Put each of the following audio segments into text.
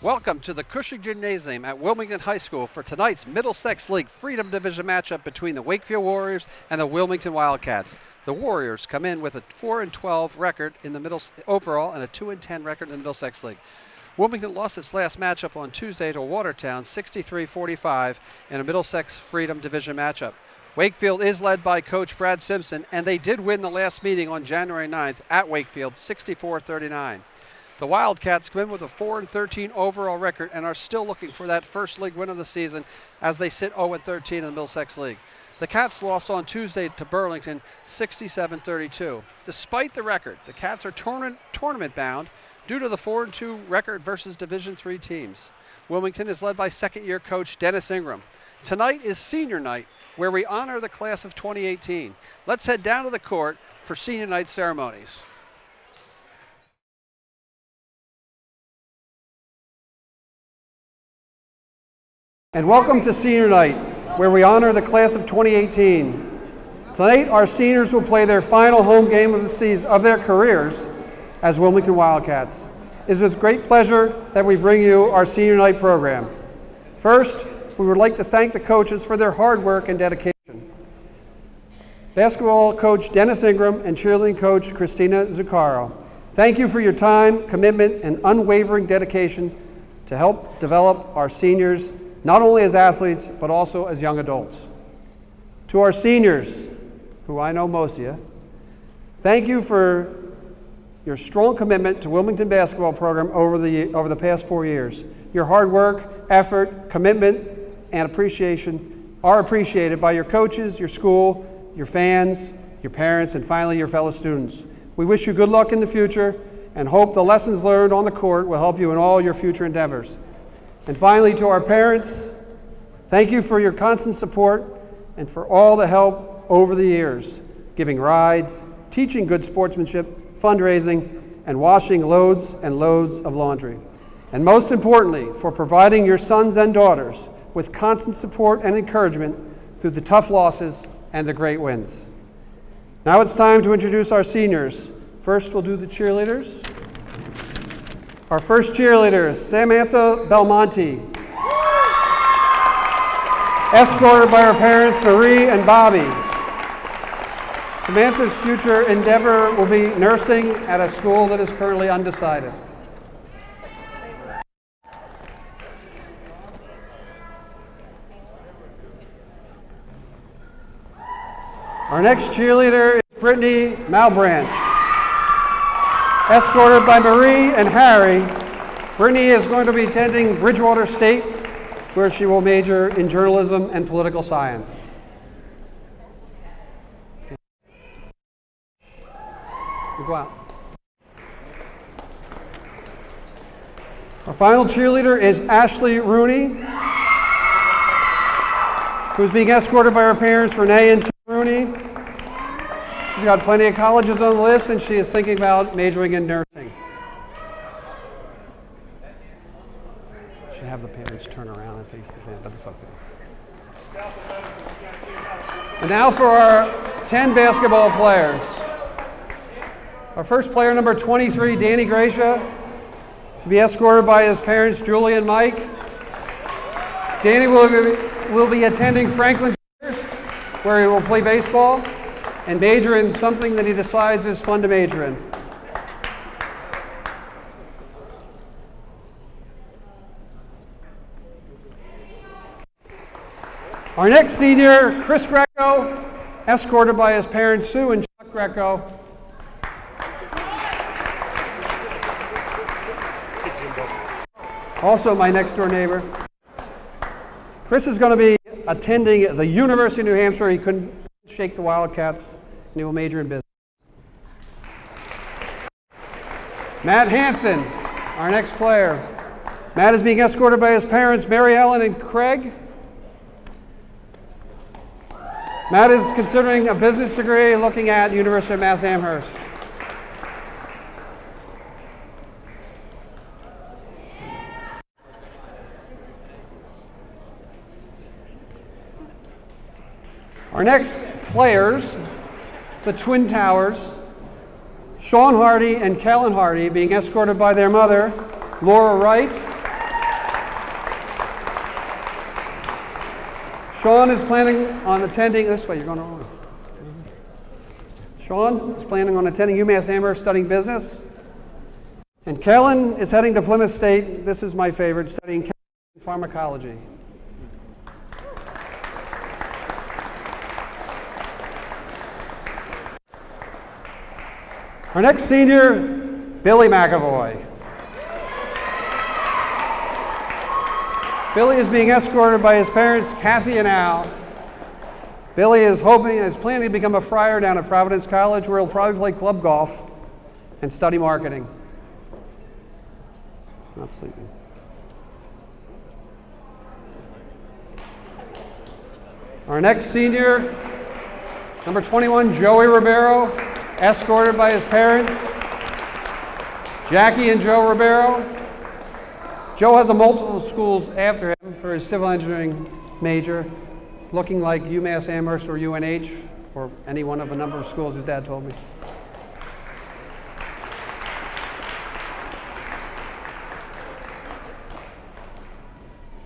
Welcome to the Cushing Gymnasium at Wilmington High School for tonight's Middlesex League Freedom Division matchup between the Wakefield Warriors and the Wilmington Wildcats. The Warriors come in with a 4-12 record in the overall and a 2-10 record in the Middlesex League. Wilmington lost its last matchup on Tuesday to Watertown 63-45 in a Middlesex Freedom Division matchup. Wakefield is led by Coach Brad Simpson, and they did win the last meeting on January 9th at Wakefield 64-39. The Wildcats come in with a 4-13 overall record and are still looking for that first league win of the season as they sit 0-13 in the Middlesex League. The Cats lost on Tuesday to Burlington 67-32. Despite the record, the Cats are tournament bound due to the 4-2 record versus Division III teams. Wilmington is led by second-year coach Dennis Ingram. Tonight is senior night, where we honor the class of 2018. Let's head down to the court for senior night ceremonies. And welcome to senior night, where we honor the class of 2018. Tonight, our seniors will play their final home game of the season of their careers as Wilmington Wildcats. It is with great pleasure that we bring you our senior night program. First, we would like to thank the coaches for their hard work and dedication. Basketball coach Dennis Ingram and cheerleading coach Christina Zuccaro. Thank you for your time, commitment, and unwavering dedication to help develop our seniors, not only as athletes, but also as young adults. To our seniors, who I know most of you, thank you for your strong commitment to Wilmington basketball program over the past 4 years. Your hard work, effort, commitment, and appreciation are appreciated by your coaches, your school, your fans, your parents, and finally your fellow students. We wish you good luck in the future and hope the lessons learned on the court will help you in all your future endeavors. And finally, to our parents, thank you for your constant support and for all the help over the years, giving rides, teaching good sportsmanship, fundraising, and washing loads and loads of laundry. And most importantly, for providing your sons and daughters with constant support and encouragement through the tough losses and the great wins. Now it's time to introduce our seniors. First, we'll do the cheerleaders. Our first cheerleader is Samantha Belmonte, escorted by her parents Marie and Bobby. Samantha's future endeavor will be nursing at a school that is currently undecided. Our next cheerleader is Brittany Malbranch, escorted by Marie and Harry. Brittany is going to be attending Bridgewater State, where she will major in journalism and political science. You go out. Our final cheerleader is Ashley Rooney, who's being escorted by her parents, Renee and Tim Rooney. She's got plenty of colleges on the list, and she is thinking about majoring in nursing. Should have the parents turn around and face the fan, but it's okay. And now for our 10 basketball players. Our first player, number 23, Danny Gracia, to be escorted by his parents, Julie and Mike. Danny will be attending Franklin, where he will play baseball and major in something that he decides is fun to major in. Our next senior, Chris Greco, escorted by his parents, Sue and Chuck Greco. Also my next door neighbor. Chris is going to be attending the University of New Hampshire. He couldn't shake the Wildcats, and he will major in business. Matt Hansen, our next player. Matt is being escorted by his parents, Mary Ellen and Craig. Matt is considering a business degree looking at University of Mass Amherst. Our next players, the Twin Towers, Sean Hardy and Kellen Hardy, being escorted by their mother, Laura Wright. Sean is planning on attending, this way, you're going wrong. Sean is planning on attending UMass Amherst studying business. And Kellen is heading to Plymouth State, this is my favorite, studying pharmacology. Our next senior, Billy McAvoy. Billy is being escorted by his parents, Kathy and Al. Billy is planning to become a friar down at Providence College, where he'll probably play club golf and study marketing. Not sleeping. Our next senior, number 21, Joey Ribeiro, escorted by his parents, Jackie and Joe Ribeiro. Joe has a multiple schools after him for his civil engineering major, looking like UMass Amherst or UNH, or any one of a number of schools his dad told me.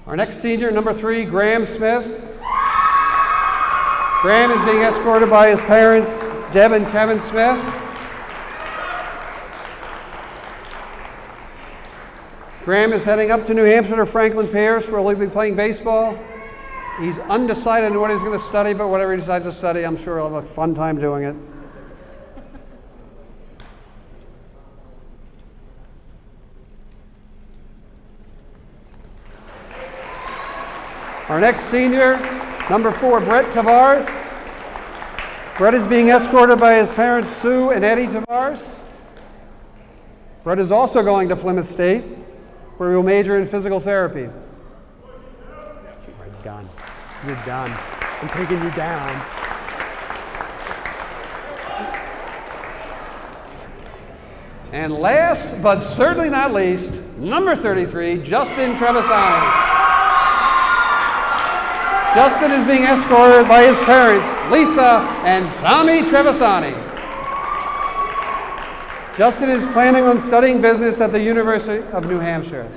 Our next senior, number 3, Graham Smith. Graham is being escorted by his parents, Deb and Kevin Smith. Graham is heading up to New Hampshire to Franklin Pierce, where he'll be playing baseball. He's undecided on what he's going to study, but whatever he decides to study, I'm sure he'll have a fun time doing it. Our next senior, number 4, Brett Tavares. Brett is being escorted by his parents, Sue and Eddie Tavares. Brett is also going to Plymouth State, where he will major in physical therapy. You're done. You're done. I'm taking you down. And last, but certainly not least, number 33, Justin Trevisani. Justin is being escorted by his parents, Lisa and Tommy Trevisani. Justin is planning on studying business at the University of New Hampshire.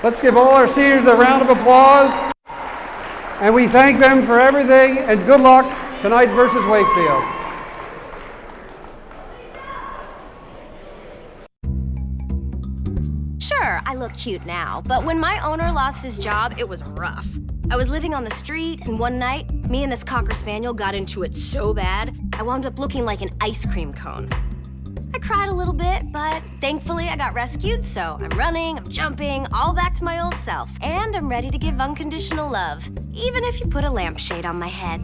Let's give all our seniors a round of applause. And we thank them for everything, and good luck tonight versus Wakefield. Sure, I look cute now, but when my owner lost his job, it was rough. I was living on the street, and one night, me and this Cocker Spaniel got into it so bad, I wound up looking like an ice cream cone. I cried a little bit, but thankfully I got rescued, so I'm running, I'm jumping, all back to my old self, and I'm ready to give unconditional love, even if you put a lampshade on my head.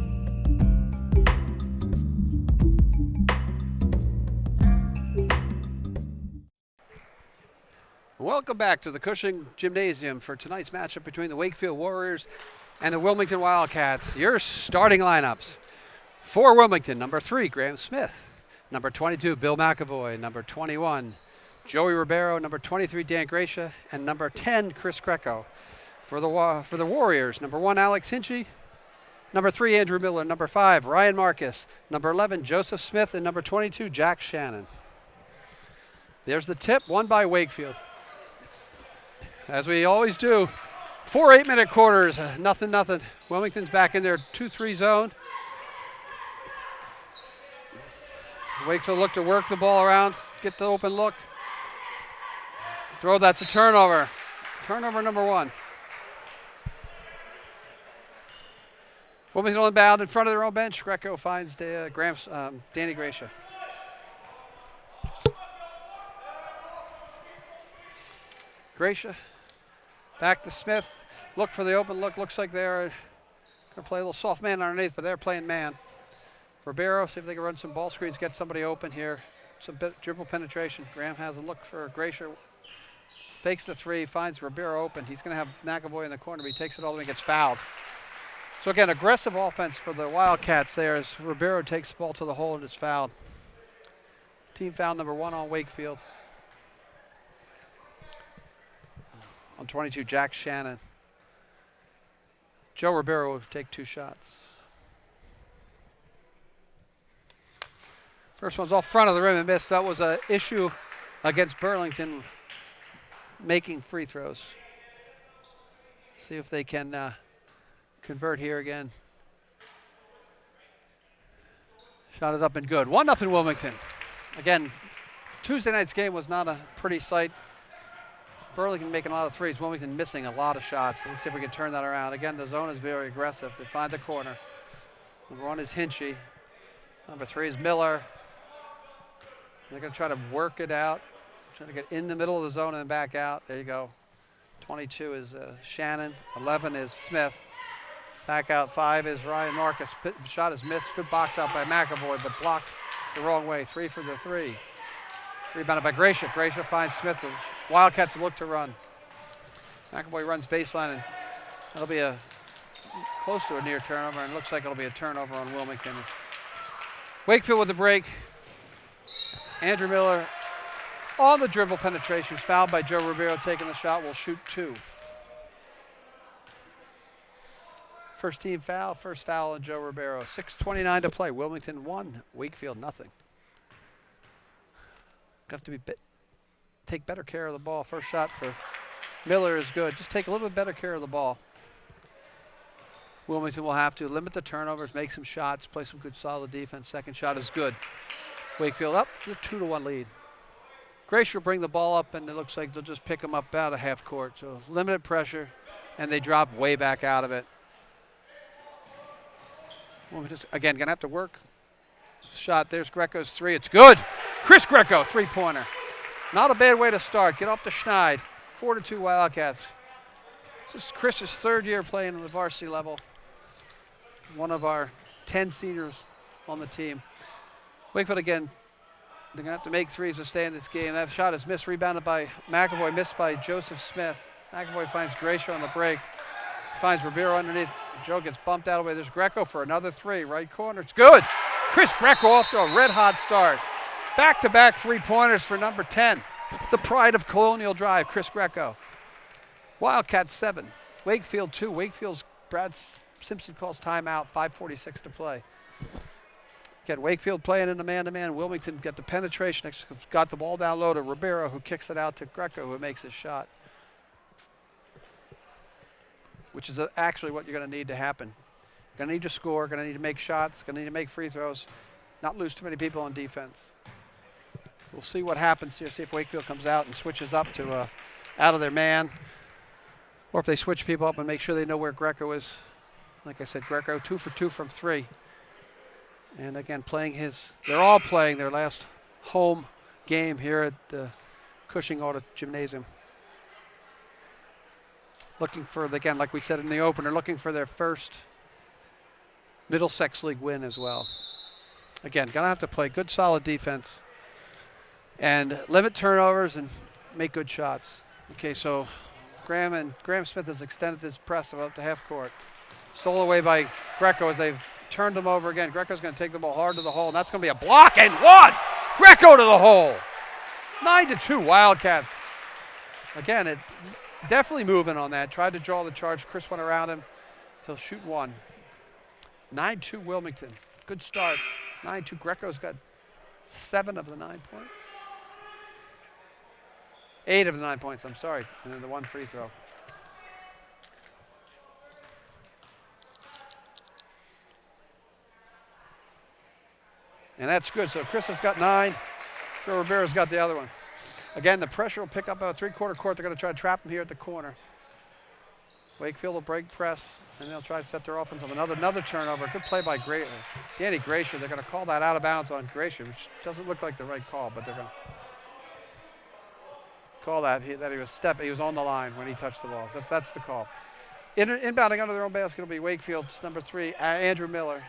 Welcome back to the Cushing Gymnasium for tonight's matchup between the Wakefield Warriors and the Wilmington Wildcats. Your starting lineups. For Wilmington, number 3, Graham Smith. Number 22, Bill McAvoy. Number 21, Joey Ribeiro. Number 23, Dan Gracia. And number 10, Chris Greco. For the Warriors, number 1, Alex Hinchy. Number 3, Andrew Miller. Number 5, Ryan Marcus. Number 11, Joseph Smith. And number 22, Jack Shannon. There's the tip, won by Wakefield. As we always do, 4 8-minute quarters, nothing. Wilmington's back in their 2-3 zone. Wakefield look to work the ball around, get the open look. Throw, that's a turnover. Turnover number 1. Wilmington inbound in front of their own bench. Greco finds Danny Gracia. Gracia, back to Smith. Look for the open look. Looks like they're going to play a little soft man underneath, but they're playing man. Ribeiro, see if they can run some ball screens, get somebody open here. Some dribble penetration. Graham has a look for Gracia. Fakes the 3, finds Ribeiro open. He's going to have McAvoy in the corner, but he takes it all the way and gets fouled. So again, aggressive offense for the Wildcats there as Ribeiro takes the ball to the hole and is fouled. Team foul number 1 on Wakefield. On 22, Jack Shannon. Joe Ribeiro will take 2 shots. First one's off front of the rim and missed. That was an issue against Burlington making free throws. See if they can convert here again. Shot is up and good. 1-0 Wilmington. Again, Tuesday night's game was not a pretty sight. Burlington making a lot of threes. Wilmington missing a lot of shots. Let's see if we can turn that around. Again, the zone is very aggressive. They find the corner. Number 1 is Hinchy. Number 3 is Miller. They're going to try to work it out. Trying to get in the middle of the zone and back out. There you go. 22 is Shannon. 11 is Smith. Back out 5 is Ryan Marcus. Shot is missed. Good box out by McAvoy, but blocked the wrong way. 3 for the 3. Rebounded by Gracia. Gracia finds Smith. The Wildcats look to run. McAvoy runs baseline, and that'll be close to a near turnover, and it looks like it'll be a turnover on Wilmington. It's Wakefield with the break. Andrew Miller on the dribble penetration, fouled by Joe Ribeiro, taking the shot, will shoot 2. First team foul, first foul on Joe Ribeiro. 6:29 to play. Wilmington 1, Wakefield nothing. Have to take better care of the ball. First shot for Miller is good. Just take a little bit better care of the ball. Wilmington will have to limit the turnovers, make some shots, play some good solid defense. Second shot is good. Wakefield up to a 2-1 lead. Grace will bring the ball up, and it looks like they'll just pick them up out of half court. So limited pressure, and they drop way back out of it. Wilmington's, again, going to have to work. Shot, there's Greco's 3. It's good. Chris Greco, 3-pointer. Not a bad way to start. Get off to Schneid. 4-2 Wildcats. This is Chris's 3rd year playing at the varsity level. One of our 10 seniors on the team. Wakefield again, they're going to have to make threes to stay in this game. That shot is missed, rebounded by McAvoy, missed by Joseph Smith. McAvoy finds Gracia on the break. Finds Ribeiro underneath. Joe gets bumped out of the way. There's Greco for another 3. Right corner. It's good. Chris Greco off to a red-hot start. Back-to-back 3-pointers for number 10. The pride of Colonial Drive, Chris Greco. Wildcats 7. Wakefield 2. Wakefield's Brad Simpson calls timeout. 5:46 to play. Again, Wakefield playing in the man-to-man. Wilmington get the penetration. Got the ball down low to Ribeiro, who kicks it out to Greco, who makes his shot. Which is actually what you're going to need to happen. Going to need to score, going to need to make shots, going to need to make free throws, not lose too many people on defense. We'll see what happens here, see if Wakefield comes out and switches up to out of their man, or if they switch people up and make sure they know where Greco is. Like I said, Greco 2 for 2 from 3. And again, they're all playing their last home game here at the Cushing Auto Gymnasium. Looking for, again, like we said in the opener, looking for their first Middlesex League win as well. Again, gonna have to play good, solid defense and limit turnovers and make good shots. Okay, so Graham Smith has extended this press up to half court. Stole away by Greco as they've turned him over again. Greco's gonna take the ball hard to the hole, and that's gonna be a block and 1! Greco to the hole! 9-2 Wildcats. Again, it definitely moving on that. Tried to draw the charge. Chris went around him. He'll shoot 1. 9-2 Wilmington. Good start. 9-2. Greco's got 7 of the 9 points. 8 of the 9 points, I'm sorry. And then the 1 free throw. And that's good. So Chris has got 9. Joe Rivera's got the other one. Again, the pressure will pick up a 3-quarter court. They're going to try to trap him here at the corner. Wakefield will break press, and they'll try to set their offense up. Another turnover. Good play by Danny Gracia. They're going to call that out of bounds on Gracia, which doesn't look like the right call, but they're going to call that he was on the line when he touched the ball. So that's the call. Inbounding under their own basket will be Wakefield's number 3, Andrew Miller.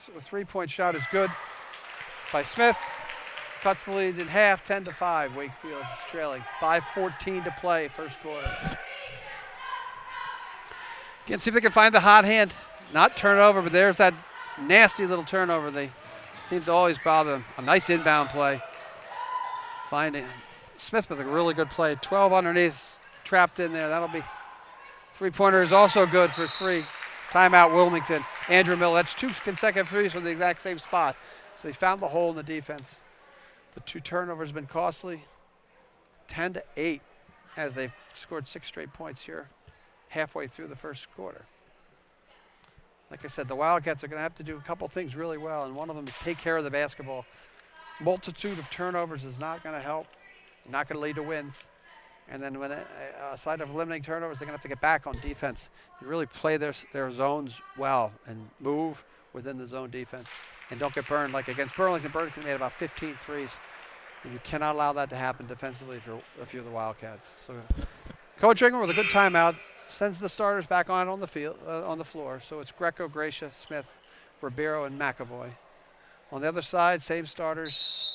So the 3-point shot is good by Smith. Cuts the lead in half, 10-5. Wakefield is trailing. 5:14 to play, first quarter. Again, see if they can find the hot hand. Not turnover, but there's that nasty little turnover. They seem to always bother them. A nice inbound play. Finding Smith with a really good play. 12 underneath. trapped in there. That'll be three-pointer is also good for 3. Timeout Wilmington. Andrew Miller. That's 2 consecutive threes from the exact same spot. So they found the hole in the defense. The 2 turnovers have been costly. 10-8 as they've scored 6 straight points here halfway through the first quarter. Like I said, the Wildcats are going to have to do a couple things really well, and one of them is take care of the basketball. Multitude of turnovers is not going to help, not going to lead to wins. And then when aside of limiting turnovers, they're going to have to get back on defense and really play their zones well and move within the zone defense. And don't get burned like against Burlington. Burlington made about 15 threes. And you cannot allow that to happen defensively if you're the Wildcats. So Coach Ingram with a good timeout sends the starters back on the field, on the floor. So it's Greco, Gracia, Smith, Ribeiro, and McAvoy. On the other side, same starters: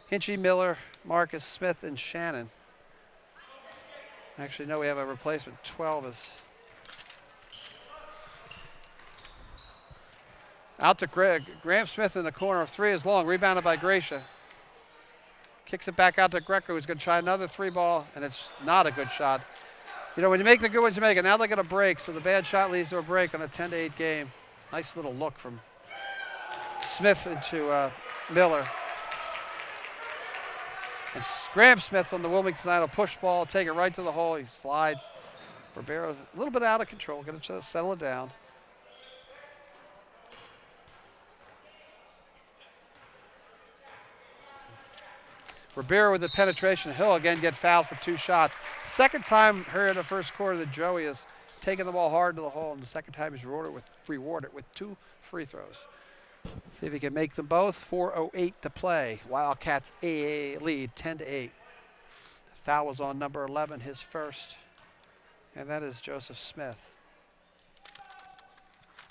Hinchy, Miller, Marcus, Smith, and Shannon. Actually, no, we have a replacement. 12 is out to Graham Smith in the corner. 3 is long, rebounded by Gracia. Kicks it back out to Greco, who's going to try another 3-ball, and it's not a good shot. You know, when you make the good ones, you make it. Now they're going to break, so the bad shot leads to a break on a 10-8 game. Nice little look from Smith into Miller. And Graham Smith on the Wilmington side will push ball, take it right to the hole. He slides. Ribeiro a little bit out of control, going to settle it down. Ribeiro with the penetration. He'll again get fouled for 2 shots. Second time here in the first quarter that Joey has taken the ball hard to the hole, and the second time he's rewarded with 2 free throws. See if he can make them both. 4:08 to play. Wildcats lead 10-8. The foul was on number 11, his first, and that is Joseph Smith.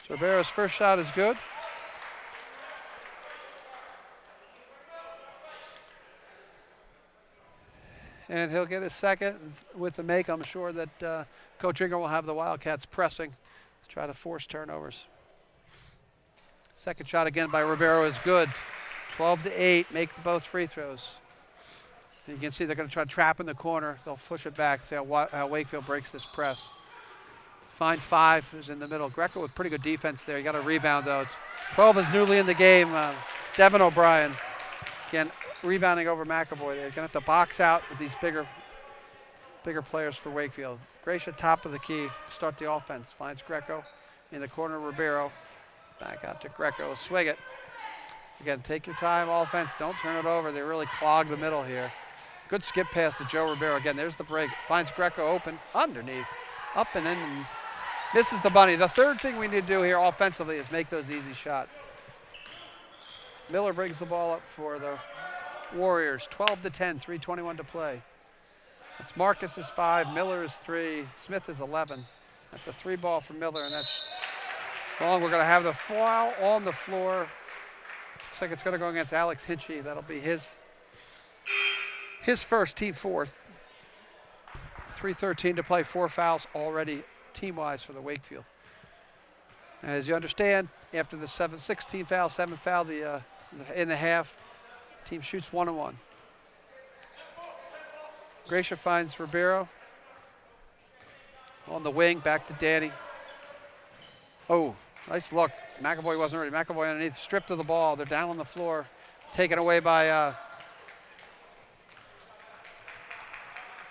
So Ribeiro's first shot is good. And he'll get his second with the make. I'm sure that Coach Ingram will have the Wildcats pressing to try to force turnovers. Second shot again by Ribeiro is good. 12-8, make both free throws. And you can see they're going to try to trap in the corner. They'll push it back, see how Wakefield breaks this press. Find 5 is in the middle. Greco with pretty good defense there. You got a rebound though. 12 is newly in the game. Devin O'Brien, again, rebounding over McAvoy. They're going to have to box out with these bigger players for Wakefield. Gracia, top of the key, start the offense. Finds Greco in the corner, Ribeiro. Back out to Greco, swing it. Again, take your time, offense, don't turn it over. They really clog the middle here. Good skip pass to Joe Ribeiro. Again, there's the break. Finds Greco open, underneath, up and in, and misses the bunny. The third thing we need to do here offensively is make those easy shots. Miller brings the ball up for the Warriors, 12-10, 3:21 to play. It's Marcus is 5, Miller is 3, Smith is 11. That's a 3-ball for Miller, and that's long. We're going to have the foul on the floor. Looks like it's going to go against Alex Hinchy. That'll be his first, team fourth. 3:13 to play, 4 fouls already team-wise for the Wakefield. As you understand, after the 16 foul, 7th foul in the half, team shoots 1-1. Gracia finds Ribeiro on the wing, back to Danny. Oh, nice look. McAvoy wasn't ready. McAvoy underneath, stripped of the ball. They're down on the floor, taken away by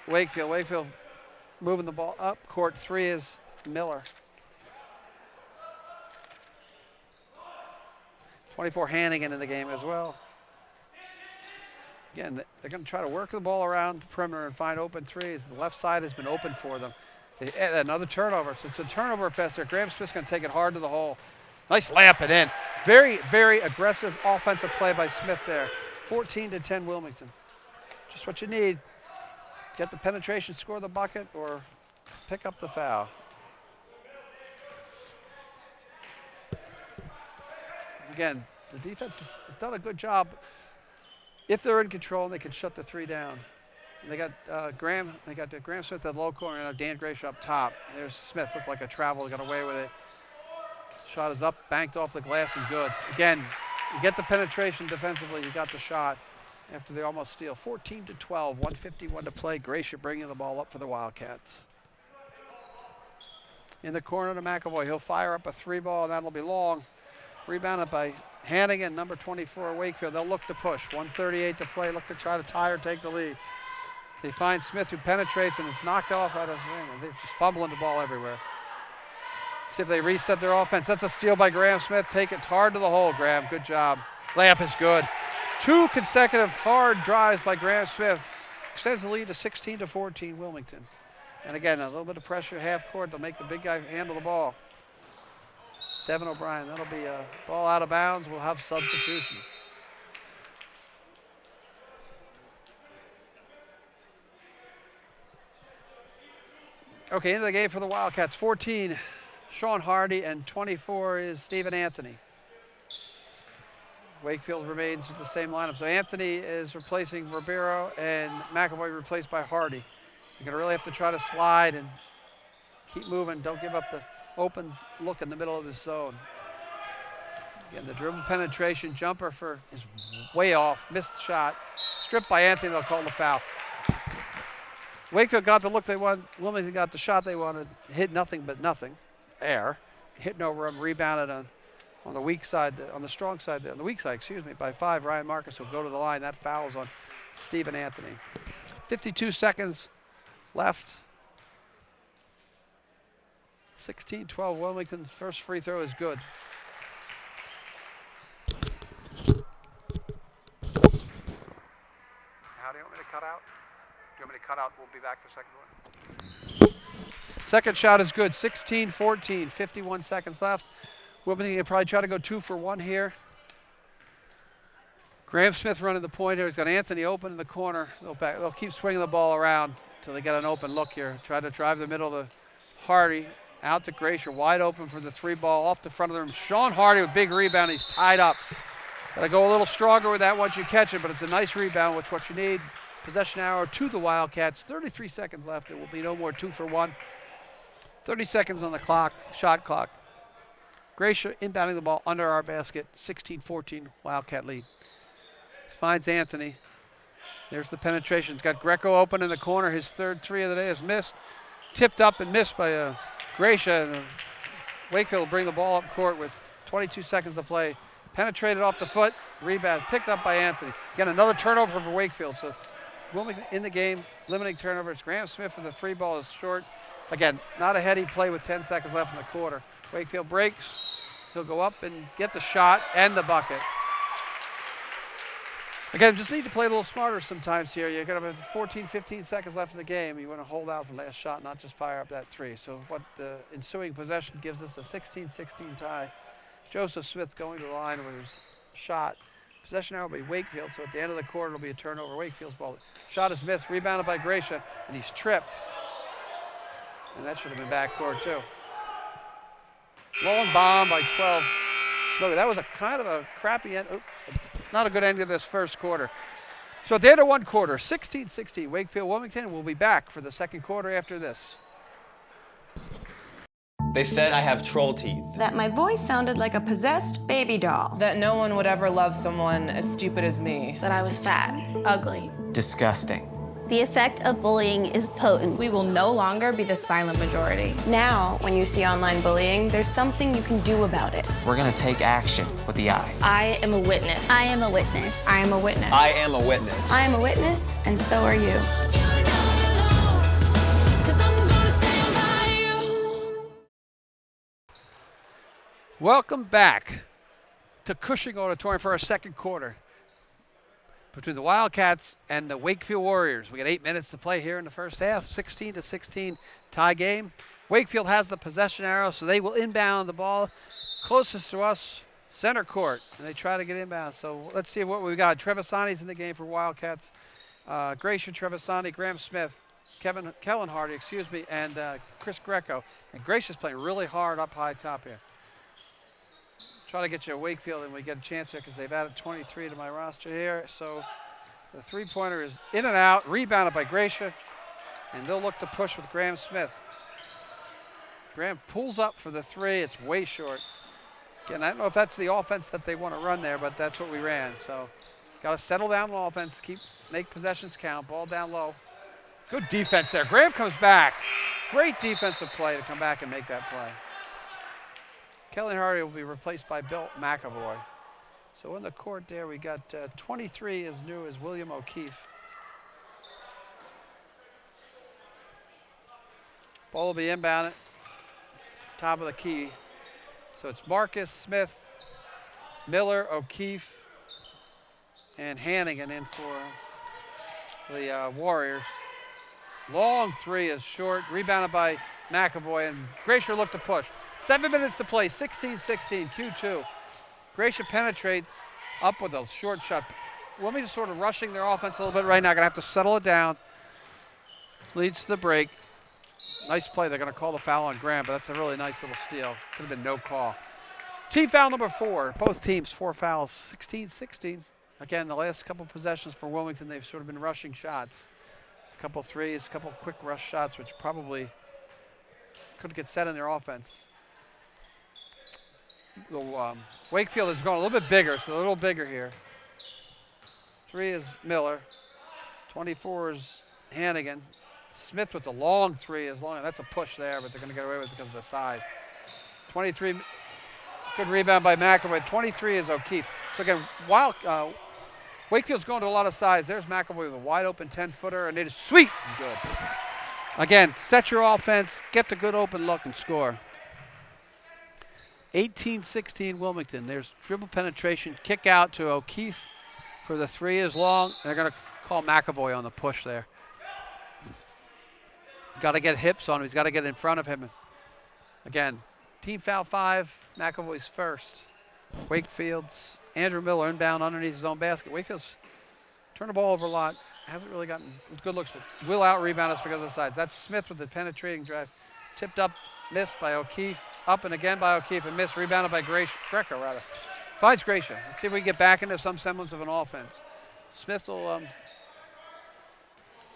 Wakefield. Wakefield moving the ball up. Court 3 is Miller. 24 Hannigan in the game as well. Again, they're going to try to work the ball around the perimeter and find open threes. The left side has been open for them. Another turnover. So it's a turnover fest there. Graham Smith's going to take it hard to the hole. Nice layup it in. Very, very aggressive offensive play by Smith there. 14-10 Wilmington. Just what you need. Get the penetration, score the bucket, or pick up the foul. Again, the defense has done a good job. If they're in control, they can shut the 3 down. And they got Graham Smith at low corner and Dan Gracia up top. There's Smith, looked like a travel, got away with it. Shot is up, banked off the glass and good. Again, you get the penetration defensively, you got the shot, after they almost steal. 14-12, 1:51 to play. Gracia bringing the ball up for the Wildcats. In the corner to McAvoy. He'll fire up a 3-ball, and that'll be long. Rebounded by Hannigan, number 24, Wakefield. They'll look to push. 1:38 to play. Look to try to tie or take the lead. They find Smith, who penetrates, and it's knocked off out of him. They're just fumbling the ball everywhere. See if they reset their offense. That's a steal by Graham Smith. Take it hard to the hole, Graham. Good job. Layup is good. 2 consecutive hard drives by Graham Smith. Extends the lead to 16-14, Wilmington. And again, a little bit of pressure half court. They'll make the big guy handle the ball. Devin O'Brien, that'll be a ball out of bounds. We'll have substitutions. Okay, into the game for the Wildcats. 14, Sean Hardy, and 24 is Stephen Anthony. Wakefield remains with the same lineup. So Anthony is replacing Ribeiro, and McAvoy replaced by Hardy. You're going to really have to try to slide and keep moving. Don't give up the open look in the middle of the zone. Again, the dribble penetration jumper is way off. Missed the shot. Stripped by Anthony. They'll call the foul. Wakefield got the look they wanted. Wilmington got the shot they wanted. Hit nothing but nothing. Air. Hitting over him. Rebounded on the weak side, on the strong side there. On the weak side, excuse me, by 5. Ryan Marcus will go to the line. That foul's on Stephen Anthony. 52 seconds left. 16-12 Wilmington's first free throw is good. How do you want me to cut out? Do you want me to cut out? We'll be back for second one. Second shot is good. 16-14, 51 seconds left. Wilmington will probably try to go 2 for 1 here. Graham Smith running the point here. He's got Anthony open in the corner. They'll keep swinging the ball around until they get an open look here. Try to drive the middle to Hardy. Out to Gracia, wide open for the 3-ball off the front of the rim. Sean Hardy with big rebound. He's tied up. Got to go a little stronger with that once you catch it, but it's a nice rebound, which what you need. Possession arrow to the Wildcats. 33 seconds left. It will be no more 2 for 1. 30 seconds on the clock, shot clock. Gracia inbounding the ball under our basket. 16-14 Wildcat lead. Finds Anthony. There's the penetration. He's got Greco open in the corner. His third 3 of the day is missed. Tipped up and missed by Gracia. And Wakefield will bring the ball up court with 22 seconds to play. Penetrated off the foot. Rebound picked up by Anthony. Again, another turnover for Wakefield. So Wilmington in the game, limiting turnovers. Graham Smith for the 3-ball is short. Again, not a heady play with 10 seconds left in the quarter. Wakefield breaks. He'll go up and get the shot and the bucket. Again, just need to play a little smarter sometimes here. You're going to have 14, 15 seconds left in the game. You want to hold out for the last shot, not just fire up that 3. So what the ensuing possession gives us a 16-16 tie. Joseph Smith going to the line with his shot. Possession arrow will be Wakefield, so at the end of the quarter it'll be a turnover. Wakefield's ball. Shot is missed, rebounded by Gracia, and he's tripped. And that should have been backcourt too. Long bomb by 12. Smokey. That was a kind of a crappy end. Not a good end of this first quarter. So at the end of one quarter, 16-16, Wakefield Wilmington. Will be back for the second quarter after this. They said I have troll teeth. That my voice sounded like a possessed baby doll. That no one would ever love someone as stupid as me. That I was fat, ugly. Disgusting. The effect of bullying is potent. We will no longer be the silent majority. Now, when you see online bullying, there's something you can do about it. We're gonna take action with the I. I am a witness. I am a witness. I am a witness. I am a witness. I am a witness, and so are you. Welcome back to Cushing Auditorium for our second quarter between the Wildcats and the Wakefield Warriors. We got 8 minutes to play here in the first half. 16-16 tie game. Wakefield has the possession arrow, so they will inbound the ball closest to us, center court, and they try to get inbound. So let's see what we got. Trevisani's in the game for Wildcats. Gracia Trevisani, Graham Smith, Kellen Hardy, and Chris Greco. And Gracia's playing really hard up high top here. Try to get you a Wakefield, and we get a chance here because they've added 23 to my roster here. So the three-pointer is in and out, rebounded by Gracia, and they'll look to push with Graham Smith. Graham pulls up for the 3. It's way short. Again, I don't know if that's the offense that they want to run there, but that's what we ran. So Got to settle down on offense, make possessions count, ball down low. Good defense there. Graham comes back. Great defensive play to come back and make that play. Kelly Hardy will be replaced by Bill McAvoy. So in the court there, we got 23 as new as William O'Keefe. Ball will be inbounded, top of the key. So it's Marcus, Smith, Miller, O'Keefe, and Hannigan in for the Warriors. Long three is short, rebounded by McAvoy, and Gracia looked to push. 7 minutes to play, 16-16, Q2. Gracia penetrates up with a short shot. Wilmington sort of rushing their offense a little bit right now. Gonna have to settle it down. Leads to the break. Nice play. They're gonna call the foul on Graham, but that's a really nice little steal. Could have been no call. Team foul number 4. Both teams 4 fouls, 16-16. Again, the last couple possessions for Wilmington, they've sort of been rushing shots. A couple threes, a couple quick rush shots, which probably could get set in their offense. The Wakefield is going a little bit bigger, so a little bigger here. 3 is Miller. 24 is Hannigan. Smith with the long 3 is long. That's a push there, but they're going to get away with it because of the size. 23, good rebound by McAvoy. 23 is O'Keefe. So again, while Wakefield's going to a lot of size, there's McAvoy with a wide open 10-footer, and it is sweet and good. Again, set your offense, get the good open look, and score. 18-16 Wilmington. There's dribble penetration, kick out to O'Keefe for the 3 is long. They're going to call McAvoy on the push there. Got to get hips on him. He's got to get in front of him. Again, team foul 5, McAvoy's first. Wakefield's Andrew Miller inbound underneath his own basket. Wakefield's turned the ball over a lot. Hasn't really gotten good looks, but will out-rebound us because of the sides. That's Smith with the penetrating drive. Tipped up, missed by O'Keefe. Up and again by O'Keefe and missed. Rebounded by Greco, rather. Finds Gracia. Let's see if we can get back into some semblance of an offense. Smith will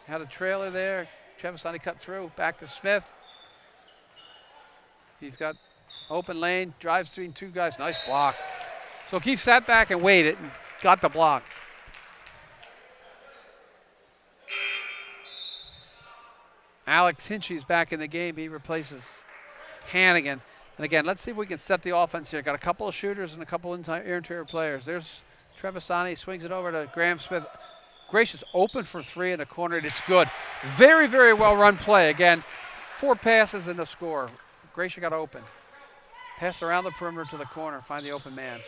had a trailer there. Trevisani cut through. Back to Smith. He's got open lane. Drives between 2 guys. Nice block. So O'Keefe sat back and waited and got the block. Alex Hinchy's back in the game. He replaces Hannigan. And again, let's see if we can set the offense here. Got a couple of shooters and a couple interior players. There's Trevisani, swings it over to Graham Smith. Gracious open for 3 in the corner, and it's good. Very, very well run play. Again, 4 passes and a score. Gracia got open. Pass around the perimeter to the corner, find the open man.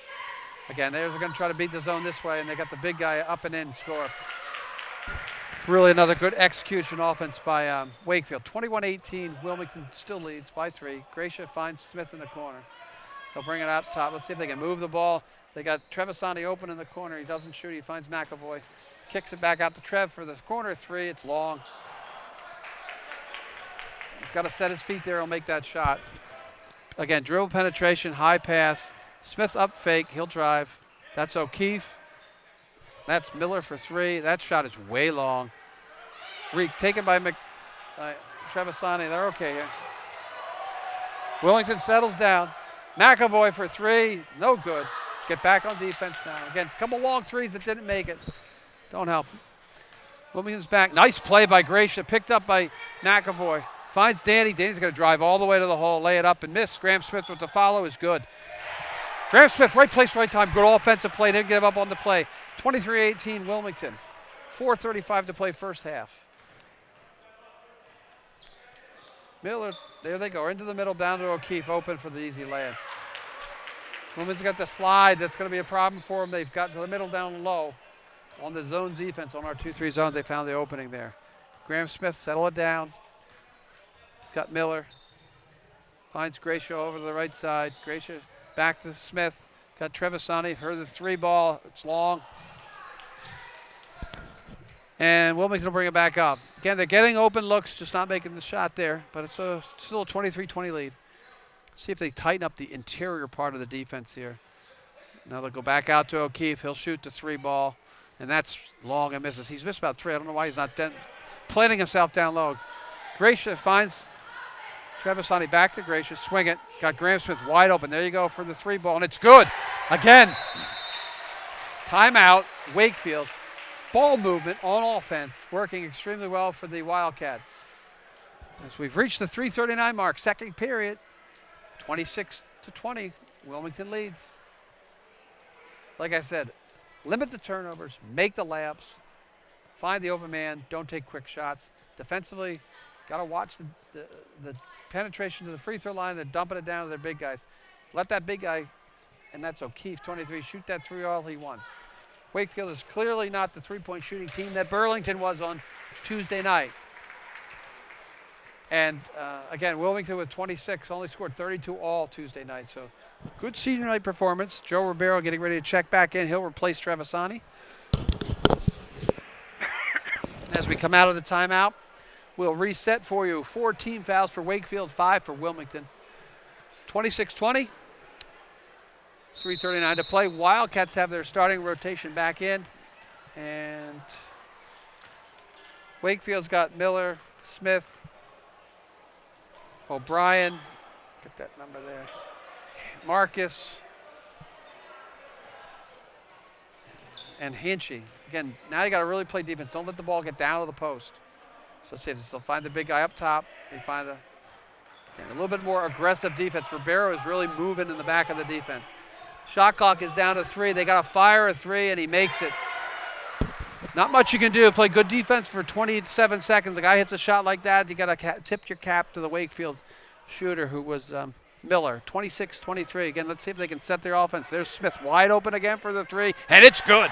Again, they're going to try to beat the zone this way, and they got the big guy up and in, score. Really another good execution offense by Wakefield. 21-18, Wilmington still leads by 3. Gracia finds Smith in the corner. They'll bring it out top. Let's see if they can move the ball. They got Trevisani open in the corner. He doesn't shoot. He finds McAvoy. Kicks it back out to Trev for the corner 3. It's long. He's got to set his feet there. He'll make that shot. Again, dribble penetration, high pass. Smith up fake. He'll drive. That's O'Keefe. That's Miller for 3. That shot is way long. Taken by Trevisani. They're okay here. Wilmington settles down. McAvoy for 3. No good. Get back on defense now. Again, a couple long 3s that didn't make it. Don't help. Wilmington's back. Nice play by Gracia. Picked up by McAvoy. Finds Danny. Danny's going to drive all the way to the hole, lay it up and miss. Graham Smith with the follow is good. Graham Smith, right place, right time. Good offensive play. Didn't give up on the play. 23-18 Wilmington. 4:35 to play first half. Miller, there they go. Into the middle, down to O'Keefe. Open for the easy layup. Wilmington's got the slide. That's going to be a problem for them. They've got to the middle down low. On the zone defense, on our 2-3 zones, they found the opening there. Graham Smith, settle it down. He's got Miller. Finds Gracia over to the right side. Gracia back to Smith. Got Trevisani for the 3 ball. It's long. And Wilmington will bring it back up. Again, they're getting open looks, just not making the shot there, but it's still a 23-20 lead. See if they tighten up the interior part of the defense here. Now they'll go back out to O'Keefe. He'll shoot the 3 ball. And that's long and misses. He's missed about 3. I don't know why he's not planting himself down low. Gracia finds Trevisani back to Gracia. Swing it. Got Graham Smith wide open. There you go for the 3 ball. And it's good. Again. Timeout, Wakefield. Ball movement on offense, working extremely well for the Wildcats. As we've reached the 3:39 mark, second period, 26-20, Wilmington leads. Like I said, limit the turnovers, make the layups, find the open man, don't take quick shots. Defensively, got to watch the penetration to the free throw line. They're dumping it down to their big guys. Let that big guy, and that's O'Keefe, 23, shoot that three all he wants. Wakefield is clearly not the three-point shooting team that Burlington was on Tuesday night. And again, Wilmington with 26 only scored 32 all Tuesday night. So good senior night performance. Joe Ribeiro getting ready to check back in. He'll replace Trevisani. As we come out of the timeout, we'll reset for you. 4 team fouls for Wakefield, 5 for Wilmington. 26-20. 3:39 to play. Wildcats have their starting rotation back in. And Wakefield's got Miller, Smith, O'Brien, get that number there, Marcus, and Hinchy. Again, now you got to really play defense. Don't let the ball get down to the post. So see if they'll find the big guy up top. They find a little bit more aggressive defense. Ribeiro is really moving in the back of the defense. Shot clock is down to 3. They got to fire a 3, and he makes it. Not much you can do. Play good defense for 27 seconds. The guy hits a shot like that, you got to tip your cap to the Wakefield shooter, who was Miller, 26-23. Again, let's see if they can set their offense. There's Smith wide open again for the 3, and it's good.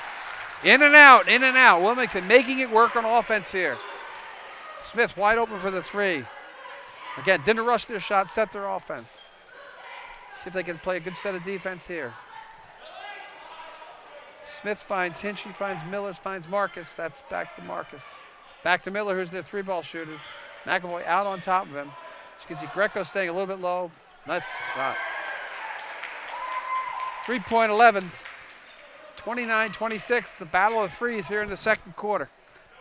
In and out, in and out. Wilmington making it work on offense here. Smith wide open for the 3. Again, didn't rush their shot, set their offense. See if they can play a good set of defense here. Smith finds Hinchy, finds Miller, finds Marcus. That's back to Marcus. Back to Miller, who's their 3-ball shooter. McAvoy out on top of him. As you can see, Greco staying a little bit low. Nice shot. 3-point 11. 29-26. It's a battle of threes here in the second quarter.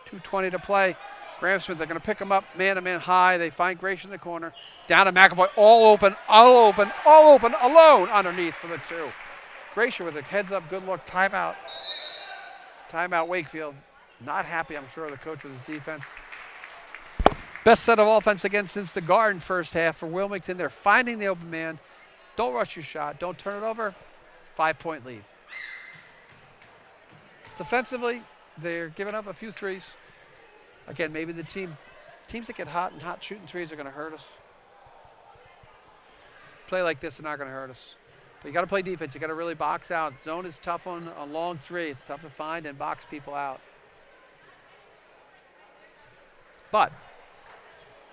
2:20 to play. Graham Smith, they're going to pick him up man-to-man high. They find Grace in the corner. Down to McAvoy, all open, alone underneath for the 2. Gracia with a heads-up, good look, timeout. Timeout Wakefield. Not happy, I'm sure, the coach with his defense. Best set of offense again since the Garden first half for Wilmington. They're finding the open man. Don't rush your shot. Don't turn it over. 5-point lead. Defensively, they're giving up a few threes. Again, maybe the teams that get hot and hot shooting threes are going to hurt us. Play like this are not going to hurt us. But you got to play defense. You got to really box out. Zone is tough on a long 3. It's tough to find and box people out. But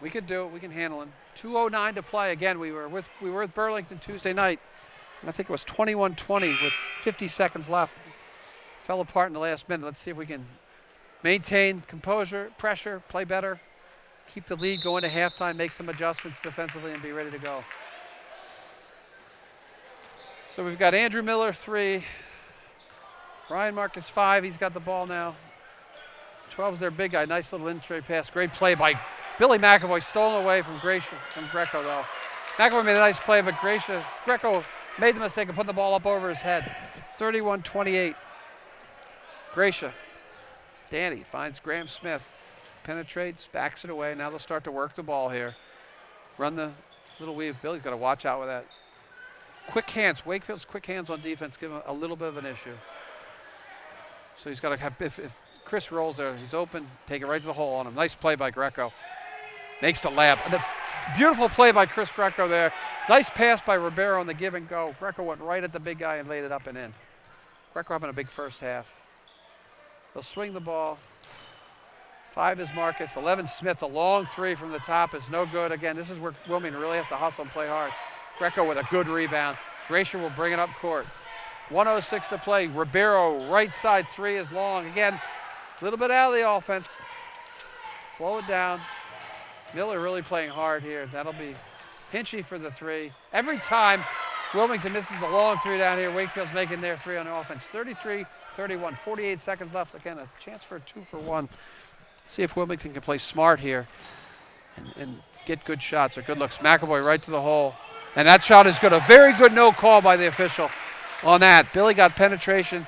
we could do it. We can handle him. 2:09 to play. Again, we were with Burlington Tuesday night, and I think it was 21-20 with 50 seconds left. Fell apart in the last minute. Let's see if we can maintain composure, pressure, play better, keep the lead going to halftime, make some adjustments defensively, and be ready to go. So we've got Andrew Miller, 3. Ryan Marcus, 5. He's got the ball now. 12's their big guy. Nice little in-tray pass. Great play by Billy McAvoy. Stolen away from Greco, though. McAvoy made a nice play, but Greco made the mistake of putting the ball up over his head. 31-28. Gracia. Danny finds Graham Smith. Penetrates, backs it away. Now they'll start to work the ball here. Run the little weave. Billy's got to watch out with that. Quick hands. Wakefield's quick hands on defense give him a little bit of an issue. So he's got to have, if Chris rolls there, he's open, take it right to the hole on him. Nice play by Greco. Makes the layup. And a beautiful play by Chris Greco there. Nice pass by Ribeiro on the give and go. Greco went right at the big guy and laid it up and in. Greco having a big first half. They'll swing the ball. 5 is Marcus. 11 Smith. A long 3 from the top is no good. Again, this is where Wilmington really has to hustle and play hard. Greco with a good rebound. Gracia will bring it up court. 1:06 to play. Ribeiro, right side 3 is long. Again, a little bit out of the offense. Slow it down. Miller really playing hard here. That'll be Hinchy for the 3. Every time Wilmington misses the long 3 down here, Wakefield's making their 3 on the offense. 33-31, 48 seconds left. Again, a chance for a 2-for-1. See if Wilmington can play smart here and get good shots or good looks. McAvoy right to the hole. And that shot is good. A very good no call by the official on that. Billy got penetration.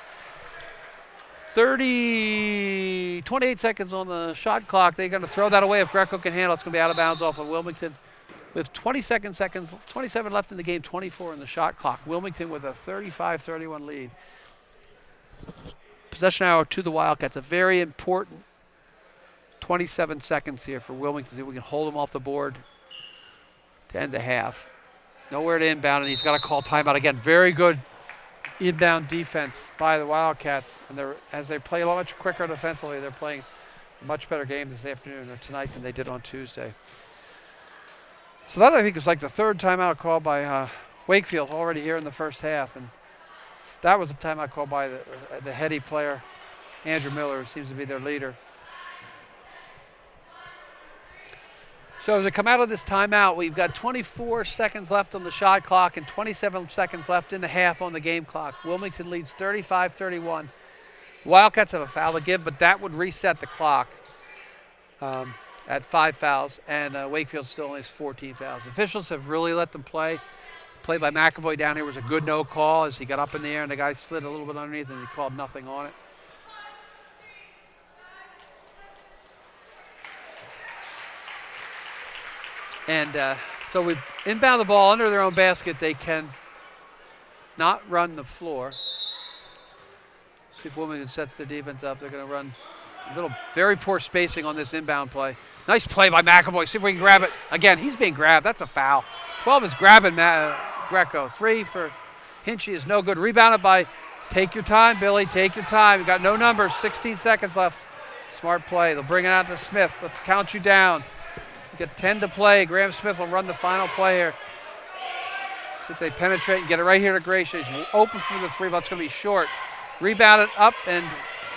28 seconds on the shot clock. They're going to throw that away if Greco can handle it. It's going to be out of bounds off of Wilmington. With 27 left in the game, 24 in the shot clock. Wilmington with a 35-31 lead. Possession hour to the Wildcats. A very important 27 seconds here for Wilmington. See if we can hold them off the board to end the half. Nowhere to inbound, and he's got to call timeout again. Very good inbound defense by the Wildcats. And as they play a lot much quicker defensively, they're playing a much better game this afternoon or tonight than they did on Tuesday. So that, I think, is like the third timeout call by Wakefield already here in the first half. And that was a timeout call by the heady player, Andrew Miller, who seems to be their leader. So as we come out of this timeout, we've got 24 seconds left on the shot clock and 27 seconds left in the half on the game clock. Wilmington leads 35-31. Wildcats have a foul to give, but that would reset the clock at 5 fouls, and Wakefield still only has 14 fouls. Officials have really let them play. Play by McAvoy down here was a good no call as he got up in the air and the guy slid a little bit underneath and he called nothing on it. And so we inbound the ball under their own basket. They can not run the floor. See if Wilmington sets their defense up. They're going to run a little very poor spacing on this inbound play. Nice play by McAvoy. See if we can grab it. Again, he's being grabbed. That's a foul. 12 is grabbing Greco. 3 for Hinchy is no good. Rebounded by, take your time, Billy, take your time. You got no numbers, 16 seconds left. Smart play. They'll bring it out to Smith. Let's count you down. You got 10 to play. Graham Smith will run the final play here. See if they penetrate and get it right here to Gracia. He's open for the 3, but it's going to be short. Rebounded up, and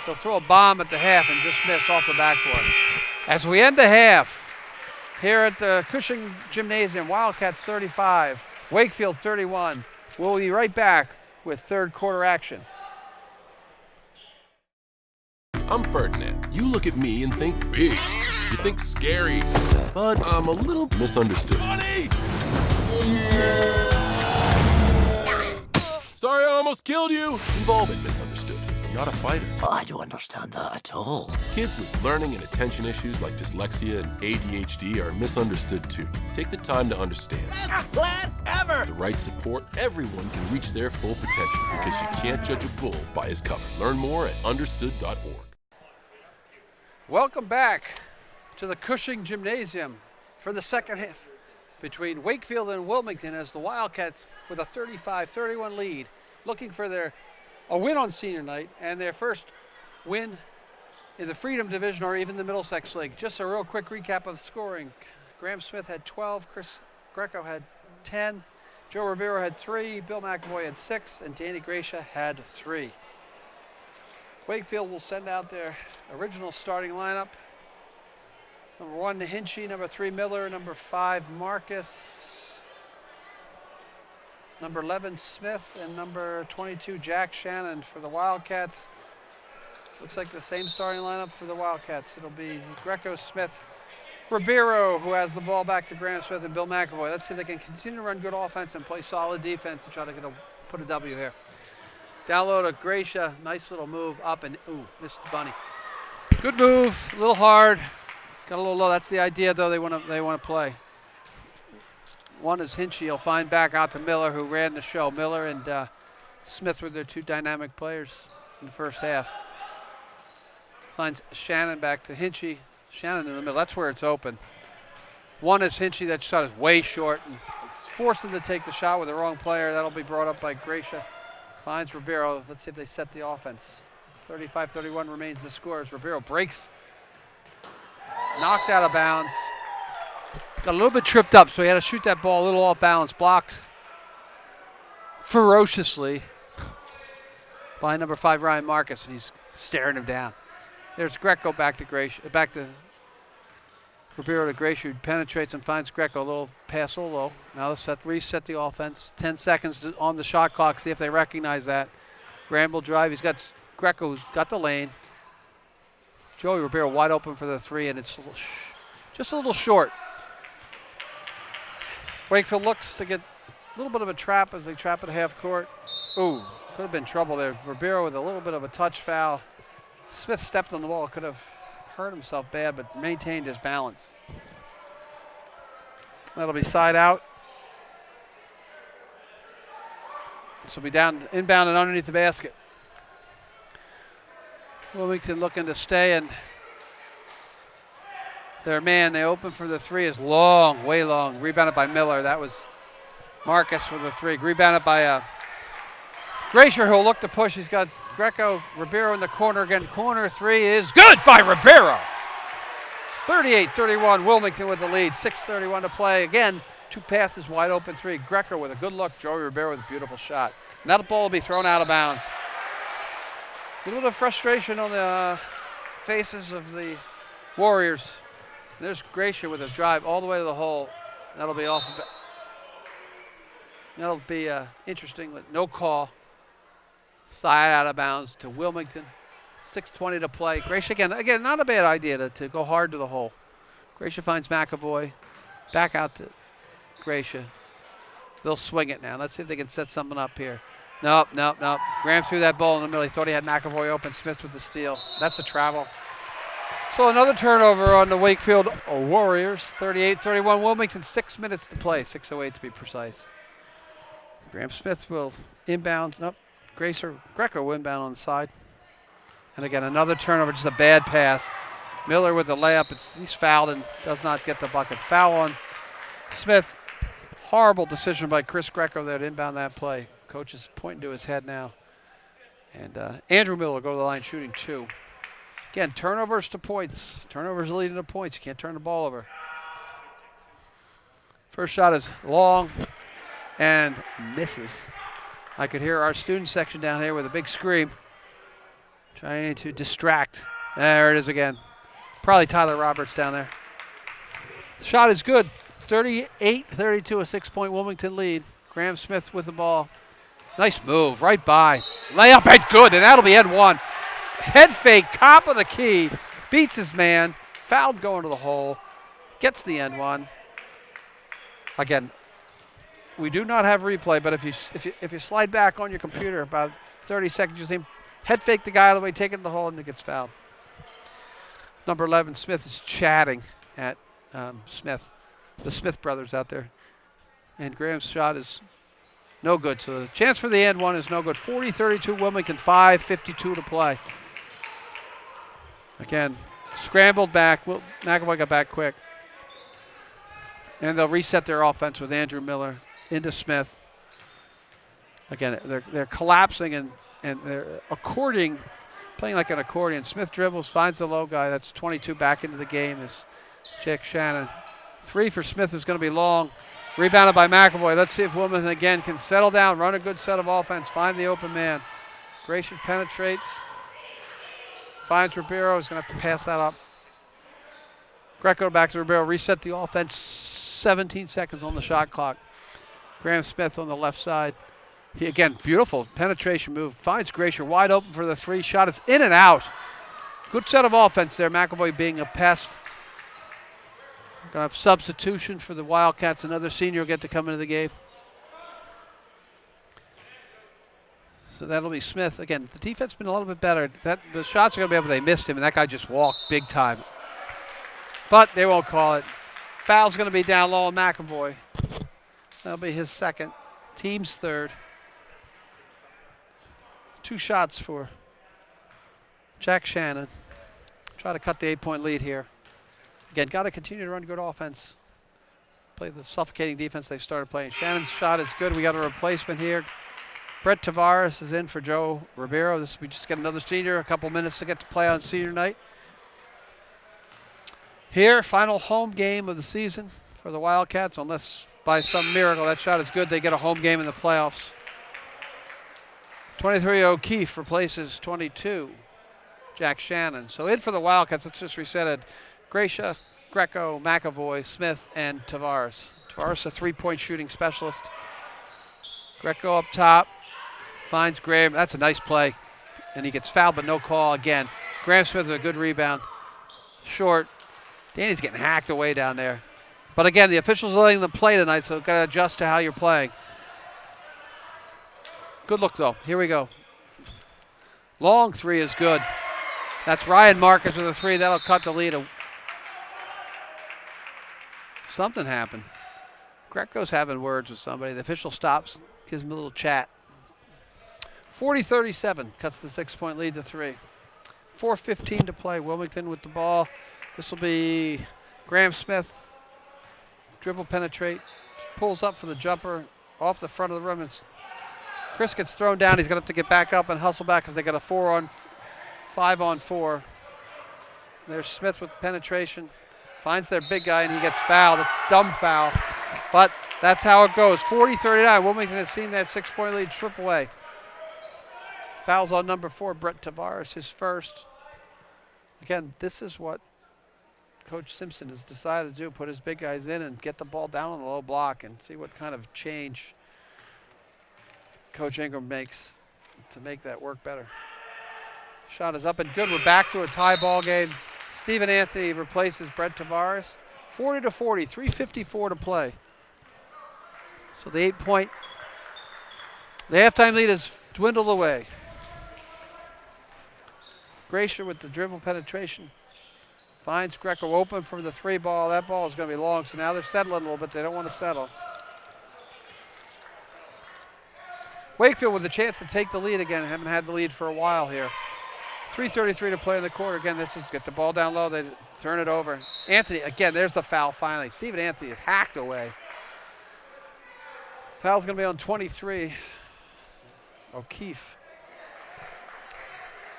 they'll throw a bomb at the half and just miss off the backboard. As we end the half here at the Cushing Gymnasium, Wildcats 35, Wakefield 31. We'll be right back with third quarter action. I'm Ferdinand. You look at me and think big. You think scary. But I'm a little misunderstood. Funny! Sorry, I almost killed you. We've all been misunderstood. I'm not a fighter. I don't understand that at all. Kids with learning and attention issues like dyslexia and ADHD are misunderstood too. Take the time to understand. Best plan ever! The right support, everyone can reach their full potential because you can't judge a bull by his cover. Learn more at understood.org. Welcome back to the Cushing Gymnasium for the second half between Wakefield and Wilmington as the Wildcats with a 35-31 lead, looking for a win on senior night and their first win in the Freedom Division or even the Middlesex League. Just a real quick recap of scoring. Graham Smith had 12, Chris Greco had 10, Joe Ribeiro had 3, Bill McAvoy had 6, and Danny Gracia had 3. Wakefield will send out their original starting lineup. Number 1, Hinchy. Number 3, Miller. Number 5, Marcus. Number 11, Smith. And number 22, Jack Shannon for the Wildcats. Looks like the same starting lineup for the Wildcats. It'll be Greco, Smith, Ribeiro, who has the ball back to Graham Smith, and Bill McAvoy. Let's see if they can continue to run good offense and play solid defense to try to put a W here. Down low to Gracia, nice little move up and, missed the bunny. Good move, a little hard, got a little low. That's the idea though, they want to play. One is Hinchy, he'll find back out to Miller, who ran the show. Miller and Smith were their 2 dynamic players in the first half. Finds Shannon back to Hinchy. Shannon in the middle, that's where it's open. One is Hinchy, that shot is way short, and it's forced him to take the shot with the wrong player. That'll be brought up by Gracia. Finds Ribeiro. Let's see if they set the offense. 35-31 remains the score as Ribeiro breaks. Knocked out of bounds. Got a little bit tripped up, so he had to shoot that ball a little off balance. Blocked ferociously by number 5, Ryan Marcus, and he's staring him down. There's Greco back to Ribeiro to Gracia, who penetrates and finds Greco. A little pass a little low. Now let's reset the offense. 10 seconds on the shot clock, see if they recognize that. Gramble drive, he's got Greco, who's got the lane. Joey Ribeiro wide open for the 3, and it's just a little short. Wakefield looks to get a little bit of a trap as they trap at half court. Ooh, could have been trouble there. Ribeiro with a little bit of a touch foul. Smith stepped on the ball, could have hurt himself bad, but maintained his balance. That'll be side out. This will be down, inbound and underneath the basket. Wilmington looking to stay, and their man, they open for the three, is long, way long. Rebounded by Miller. That was Marcus for the three. Rebounded by Gracier, who'll look to push. He's got Greco, Ribeiro in the corner again. Corner three is good by Ribeiro. 38-31, Wilmington with the lead. 6:31 to play. Again, two passes, wide open three. Greco with a good look. Joey Ribeiro with a beautiful shot. And that ball will be thrown out of bounds. A little bit of frustration on the faces of the Warriors. There's Gracier with a drive all the way to the hole. That'll be off. That'll be interesting, but no call. Side out of bounds to Wilmington. 6:20 to play. Gracier again, not a bad idea to go hard to the hole. Gracier finds McAvoy. Back out to Gracier. They'll swing it now. Let's see if they can set something up here. Nope. Graham threw that ball in the middle. He thought he had McAvoy open. Smith with the steal. That's a travel. So another turnover on the Wakefield Warriors. 38-31. Wilmington, 6 minutes to play. 6:08 to be precise. Graham Smith will inbound. Nope. Greco will inbound on the side. And again, another turnover, just a bad pass. Miller with the layup. He's fouled and does not get the bucket. Foul on Smith. Horrible decision by Chris Greco there to inbound that play. Coach is pointing to his head now. And Andrew Miller will go to the line shooting 2. Again, turnovers to points. Turnovers leading to points. You can't turn the ball over. First shot is long and misses. I could hear our student section down here with a big scream, trying to distract. There it is again. Probably Tyler Roberts down there. The shot is good. 38-32, a 6-point Wilmington lead. Graham Smith with the ball. Nice move, right by. Layup and good, and that'll be end one. Head fake, top of the key. Beats his man. Fouled going to the hole. Gets the end one. Again, we do not have replay, but if you slide back on your computer about 30 seconds, you see him head fake the guy out of the way, take it to the hole, and it gets fouled. Number 11, Smith is chatting at Smith. The Smith brothers out there. And Graham's shot is no good. So the chance for the end one is no good. 40-32 Wilmington, 5:52 to play. Again, scrambled back. McAvoy got back quick. And they'll reset their offense with Andrew Miller into Smith. Again, they're collapsing and they're playing like an accordion. Smith dribbles, finds the low guy. That's 22 back into the game is Jack Shannon. 3 for Smith is going to be long. Rebounded by McAvoy. Let's see if Wilmington again can settle down, run a good set of offense, find the open man. Gracier penetrates. Finds Ribeiro. He's going to have to pass that up. Greco back to Ribeiro. Reset the offense. 17 seconds on the shot clock. Graham Smith on the left side. He again, beautiful penetration move. Finds Gracier wide open for the 3 shot. It's in and out. Good set of offense there. McAvoy being a pest. Going to have substitution for the Wildcats. Another senior will get to come into the game. So that'll be Smith. Again, the defense has been a little bit better. The shots are going to be able, they missed him, and that guy just walked big time. But they won't call it. Foul's going to be down low on McAvoy. That'll be his second. Team's third. 2 shots for Jack Shannon. Try to cut the 8-point lead here. Again, got to continue to run good offense. Play the suffocating defense they started playing. Shannon's shot is good. We got a replacement here. Brett Tavares is in for Joe Ribeiro. We just get another senior, a couple minutes to get to play on senior night. Here, final home game of the season for the Wildcats, unless by some miracle that shot is good, they get a home game in the playoffs. 23 O'Keefe replaces 22 Jack Shannon. So in for the Wildcats, let's just reset it. Gracia, Greco, McAvoy, Smith, and Tavares. Tavares, a 3-point shooting specialist. Greco up top, finds Graham. That's a nice play. And he gets fouled, but no call again. Graham Smith with a good rebound. Short. Danny's getting hacked away down there. But again, the officials are letting them play tonight, so you've got to adjust to how you're playing. Good look, though. Here we go. Long 3 is good. That's Ryan Marcus with a 3. That'll cut the lead. Something happened. Greco's having words with somebody. The official stops, gives him a little chat. 40-37, cuts the 6-point lead to 3. 4:15 to play. Wilmington with the ball. This will be Graham Smith. Dribble penetrate. Pulls up for the jumper off the front of the rim. Chris gets thrown down. He's going to have to get back up and hustle back because they got a 5-on-4. There's Smith with penetration. Finds their big guy and he gets fouled. It's a dumb foul. But that's how it goes. 40-39. Wilmington has seen that 6-point lead strip away. Fouls on number 4, Brett Tavares, his first. Again, this is what Coach Simpson has decided to do, put his big guys in and get the ball down on the low block and see what kind of change Coach Ingram makes to make that work better. Shot is up and good. We're back to a tie ball game. Stephen Anthony replaces Brett Tavares. 40-40, 3:54 to play. So the halftime lead has dwindled away. Gracia with the dribble penetration. Finds Greco open from the 3 ball. That ball is going to be long, so now they're settling a little bit. They don't want to settle. Wakefield with a chance to take the lead again. Haven't had the lead for a while here. 3:33 to play in the quarter. Again, this is get the ball down low. They turn it over. Anthony, again, there's the foul finally. Stephen Anthony is hacked away. Foul's going to be on 23. O'Keefe.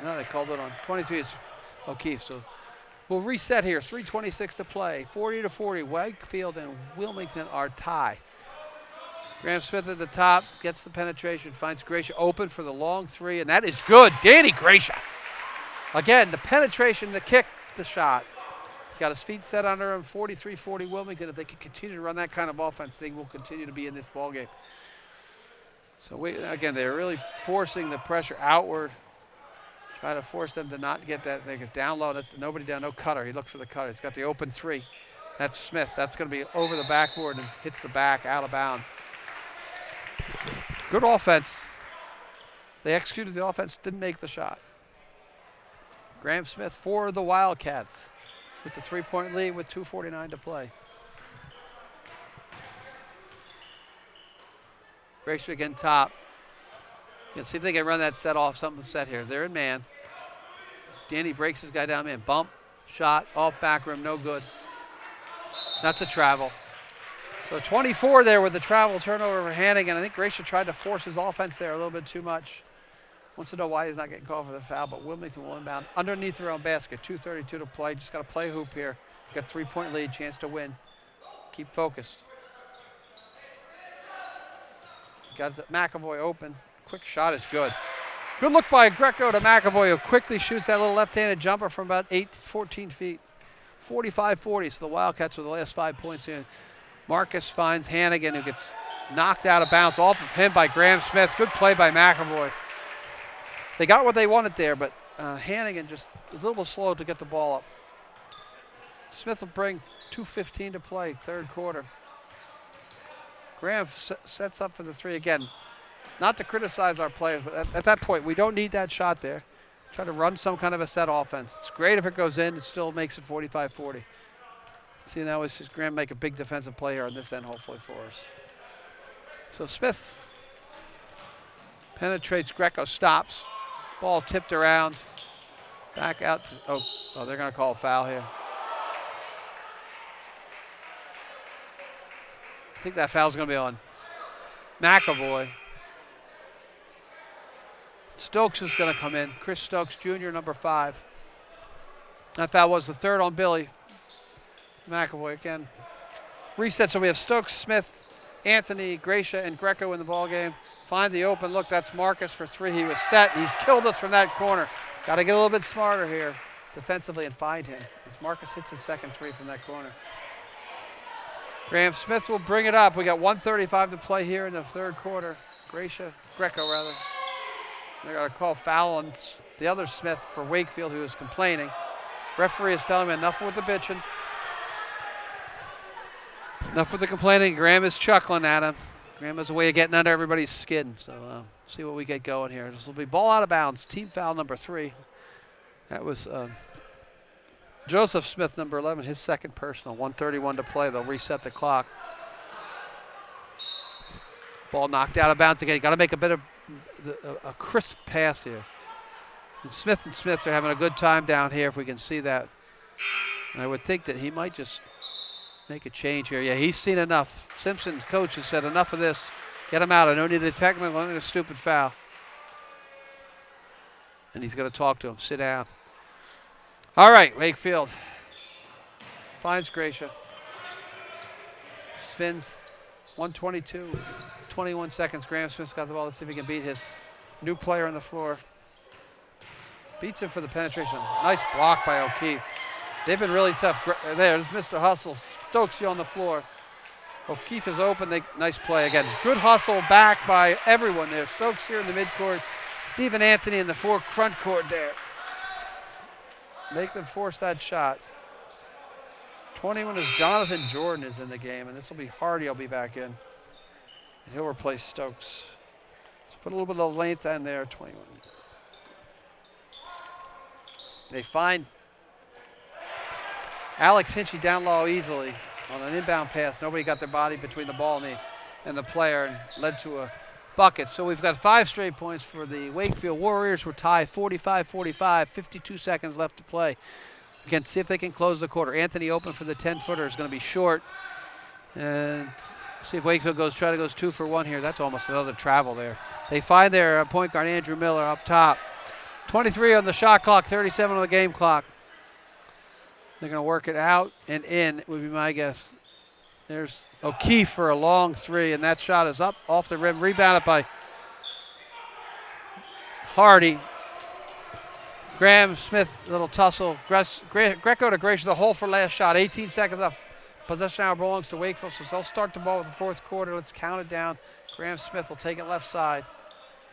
No, they called it on 23. It's O'Keefe. So we'll reset here. 3:26 to play. 40-40. Wakefield and Wilmington are tie. Graham Smith at the top gets the penetration, finds Gracia open for the long 3, and that is good. Danny Gracia. Again, the penetration, the kick, the shot. He's got his feet set under him. 43-40 Wilmington. If they can continue to run that kind of offense, they will continue to be in this ball game. So again, they're really forcing the pressure outward. Try to force them to not get that. They get down low. That's nobody down. No cutter. He looks for the cutter. He's got the open 3. That's Smith. That's going to be over the backboard and hits the back out of bounds. Good offense. They executed the offense. Didn't make the shot. Graham Smith for the Wildcats with the 3-point lead with 2:49 to play. Gracia again top. Let's see if they can run that set off. Something set here. They're in man. Danny breaks his guy down man. Bump, shot, off back rim, no good. That's a travel. So 24 there with the travel turnover for Hannigan. I think Gracia tried to force his offense there a little bit too much. Wants to know why he's not getting called for the foul, but Wilmington will inbound underneath their own basket. 2:32 to play. Just got to play hoop here. Got 3-point lead, chance to win. Keep focused. Got McAvoy open. Quick shot is good. Good look by Greco to McAvoy, who quickly shoots that little left-handed jumper from about 14 feet. 45-40, so the Wildcats with the last 5 points here. Marcus finds Hannigan, who gets knocked out of bounds off of him by Graham Smith. Good play by McAvoy. They got what they wanted there, but Hannigan just a little slow to get the ball up. Smith will bring 2:15 to play, third quarter. Graham sets up for the 3 again. Not to criticize our players, but at that point, we don't need that shot there. Try to run some kind of a set offense. It's great if it goes in. It still makes it 45-40. See, now it's just Graham make a big defensive play here on this end, hopefully, for us. So Smith penetrates. Greco stops. Ball tipped around. Back out to, oh, they're going to call a foul here. I think that foul's going to be on McAvoy. Stokes is going to come in. Chris Stokes, Jr., number 5. That foul was the 3rd on Billy. McAvoy again. Reset, so we have Stokes, Smith, Anthony, Gracia, and Greco in the ball game. Find the open look. That's Marcus for 3. He was set. He's killed us from that corner. Got to get a little bit smarter here defensively and find him as Marcus hits his second 3 from that corner. Graham Smith will bring it up. We got 1:35 to play here in the third quarter. Greco rather. They're going to call foul on the other Smith for Wakefield, who is complaining. Referee is telling him enough with the bitching. Enough with the complaining. Graham is chuckling at him. Graham has a way of getting under everybody's skin. So see what we get going here. This will be ball out of bounds. Team foul number 3. That was Joseph Smith, number 11, his second personal. 1:31 to play. They'll reset the clock. Ball knocked out of bounds again. Got to make a bit of a crisp pass here. And Smith are having a good time down here, if we can see that. And I would think that he might just make a change here. Yeah, he's seen enough. Simpson's coach has said enough of this. Get him out. I don't need a technical, I don't need a stupid foul. And he's going to talk to him. Sit down. All right, Wakefield finds Gracia. Spins. 1:22, 21 seconds. Graham Smith's got the ball. Let's see if he can beat his new player on the floor. Beats him for the penetration. Nice block by O'Keefe. They've been really tough. There's Mr. Hustle. Stokes on the floor. O'Keefe is open. Nice play again. Good hustle back by everyone there. Stokes here in the midcourt. Stephen Anthony in the front court there. Make them force that shot. 21 is Jonathan Jordan is in the game, and this will be Hardy. I'll be back in. And he'll replace Stokes. Let's put a little bit of length on there, 21. They find Alex Hinchy down low easily on an inbound pass. Nobody got their body between the ball and the player, and led to a bucket. So we've got 5 straight points for the Wakefield Warriors. We're tied 45-45, 52 seconds left to play. Again, see if they can close the quarter. Anthony open for the 10-footer is going to be short. And see if Wakefield goes 2 for 1 here. That's almost another travel there. They find their point guard, Andrew Miller, up top. 23 on the shot clock, 37 on the game clock. They're going to work it out and in, would be my guess. There's O'Keefe for a long 3, and that shot is up off the rim. Rebounded by Hardy. Graham Smith, little tussle. Greco to Gracia, the hole for last shot. 18 seconds left. Possession now belongs to Wakefield, so they'll start the ball with the 4th quarter. Let's count it down. Graham Smith will take it left side.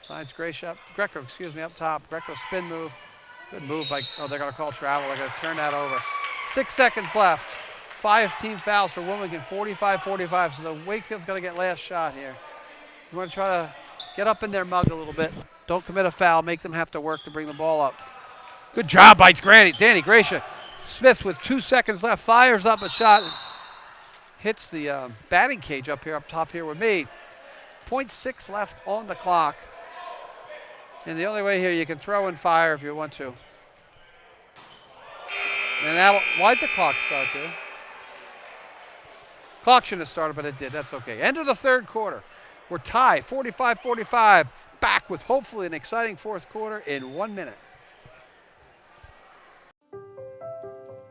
Finds Greco, up top. Greco spin move. Good move by, they're going to call travel. They're going to turn that over. 6 seconds left. 5 team fouls for Wilmington, 45-45. So the Wakefield's going to get last shot here. You want to try to get up in their mug a little bit. Don't commit a foul. Make them have to work to bring the ball up. Good job by Danny Gracia. Smith with 2 seconds left, fires up a shot. Hits the batting cage up top here with me. 0.6 left on the clock. And the only way here, you can throw and fire if you want to. And why'd the clock start there? Clock shouldn't have started, but it did. That's okay. End of the 3rd quarter. We're tied, 45-45. Back with hopefully an exciting 4th quarter in 1 minute.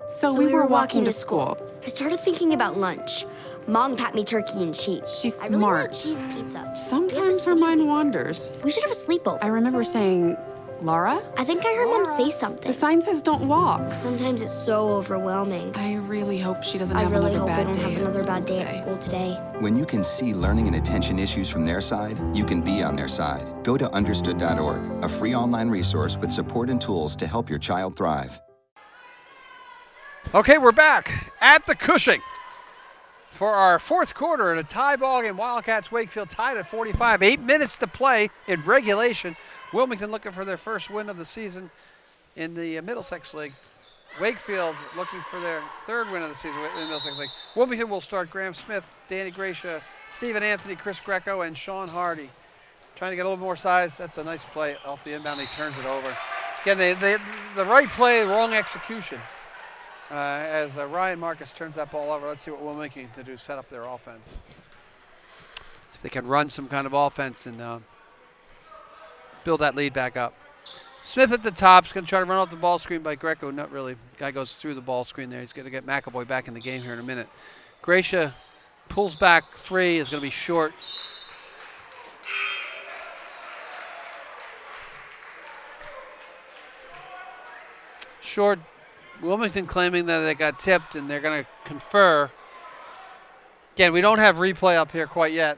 So we were walking to school. I started thinking about lunch. Mom packed me turkey and cheese. She's I really want smart. cheese pizza. Sometimes her mind wanders. We should have a sleepover. I remember saying, Laura? I think I heard Mom say something. The sign says don't walk. Sometimes it's so overwhelming. I really hope she doesn't I have really another hope I bad don't day have another bad day at school today. When you can see learning and attention issues from their side, you can be on their side. Go to understood.org, a free online resource with support and tools to help your child thrive. Okay, we're back at the Cushing for our 4th quarter in a tie ball game. Wildcats Wakefield tied at 45. 8 minutes to play in regulation. Wilmington looking for their first win of the season in the Middlesex League. Wakefield looking for their 3rd win of the season in the Middlesex League. Wilmington will start Graham Smith, Danny Gracia, Stephen Anthony, Chris Greco, and Sean Hardy. Trying to get a little more size. That's a nice play off the inbound. He turns it over. Again, the right play, wrong execution. As Ryan Marcus turns that ball over. Let's see what Wilmington can do, set up their offense. See if they can run some kind of offense and build that lead back up. Smith at the top is going to try to run off the ball screen by Greco. Not really. Guy goes through the ball screen there. He's going to get McAvoy back in the game here in a minute. Gracia pulls back 3, is going to be short. Short. Wilmington claiming that they got tipped and they're going to confer. Again, we don't have replay up here quite yet,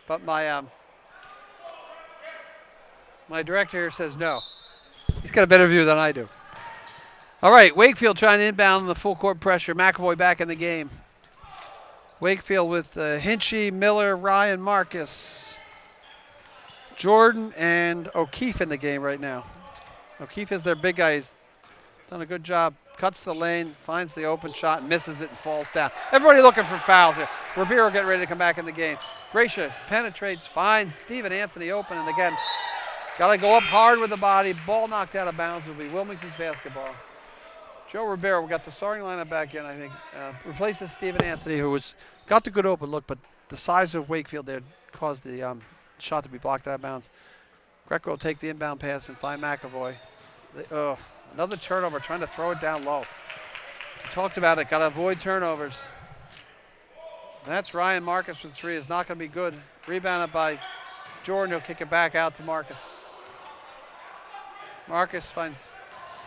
but my director here says no. He's got a better view than I do. All right, Wakefield trying to inbound the full court pressure. McAvoy back in the game. Wakefield with Hinchy, Miller, Ryan, Marcus, Jordan, and O'Keefe in the game right now. O'Keefe is their big guy. He's done a good job. Cuts the lane, finds the open shot, misses it, and falls down. Everybody looking for fouls here. Ribeiro getting ready to come back in the game. Gracia penetrates, finds Stephen Anthony open, and again, got to go up hard with the body. Ball knocked out of bounds will be Wilmington's basketball. Joe Ribeiro, we got the starting lineup back in, I think. Replaces Stephen Anthony, who got the good open look, but the size of Wakefield there caused the shot to be blocked out of bounds. Greco will take the inbound pass and find McAvoy. Another turnover, trying to throw it down low. We talked about it, got to avoid turnovers. That's Ryan Marcus with 3, is not going to be good. Rebounded by Jordan, he'll kick it back out to Marcus. Marcus finds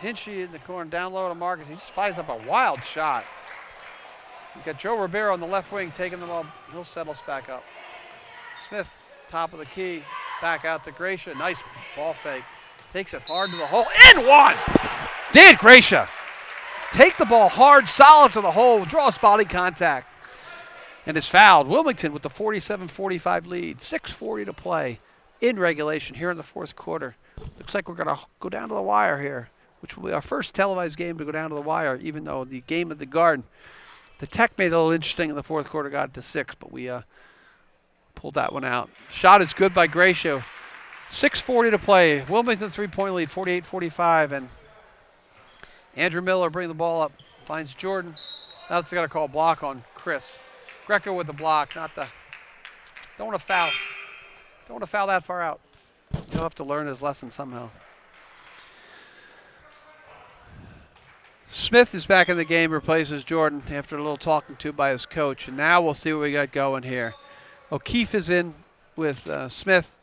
Hinchy in the corner, down low to Marcus. He just fires up a wild shot. You got Joe Ribeiro on the left wing taking the ball. He'll settle us back up. Smith, top of the key, back out to Gracia. Nice ball fake. Takes it hard to the hole. In one! Dan Gracia. Take the ball hard, solid to the hole, draws body contact, and is fouled. Wilmington with the 47-45 lead. 6:40 to play in regulation here in the fourth quarter. Looks like we're going to go down to the wire here, which will be our first televised game to go down to the wire, even though the game at the Garden, the Tech made it a little interesting in the fourth quarter, got it to 6, but we pulled that one out. Shot is good by Gracia. 6:40 to play. Wilmington 3-point lead, 48-45, and Andrew Miller bringing the ball up, finds Jordan. Now it's got to call a block on Chris. Greco with the block, not the. Don't want to foul. Don't want to foul that far out. He'll have to learn his lesson somehow. Smith is back in the game, replaces Jordan after a little talking to by his coach, and now we'll see what we got going here. O'Keefe is in with Smith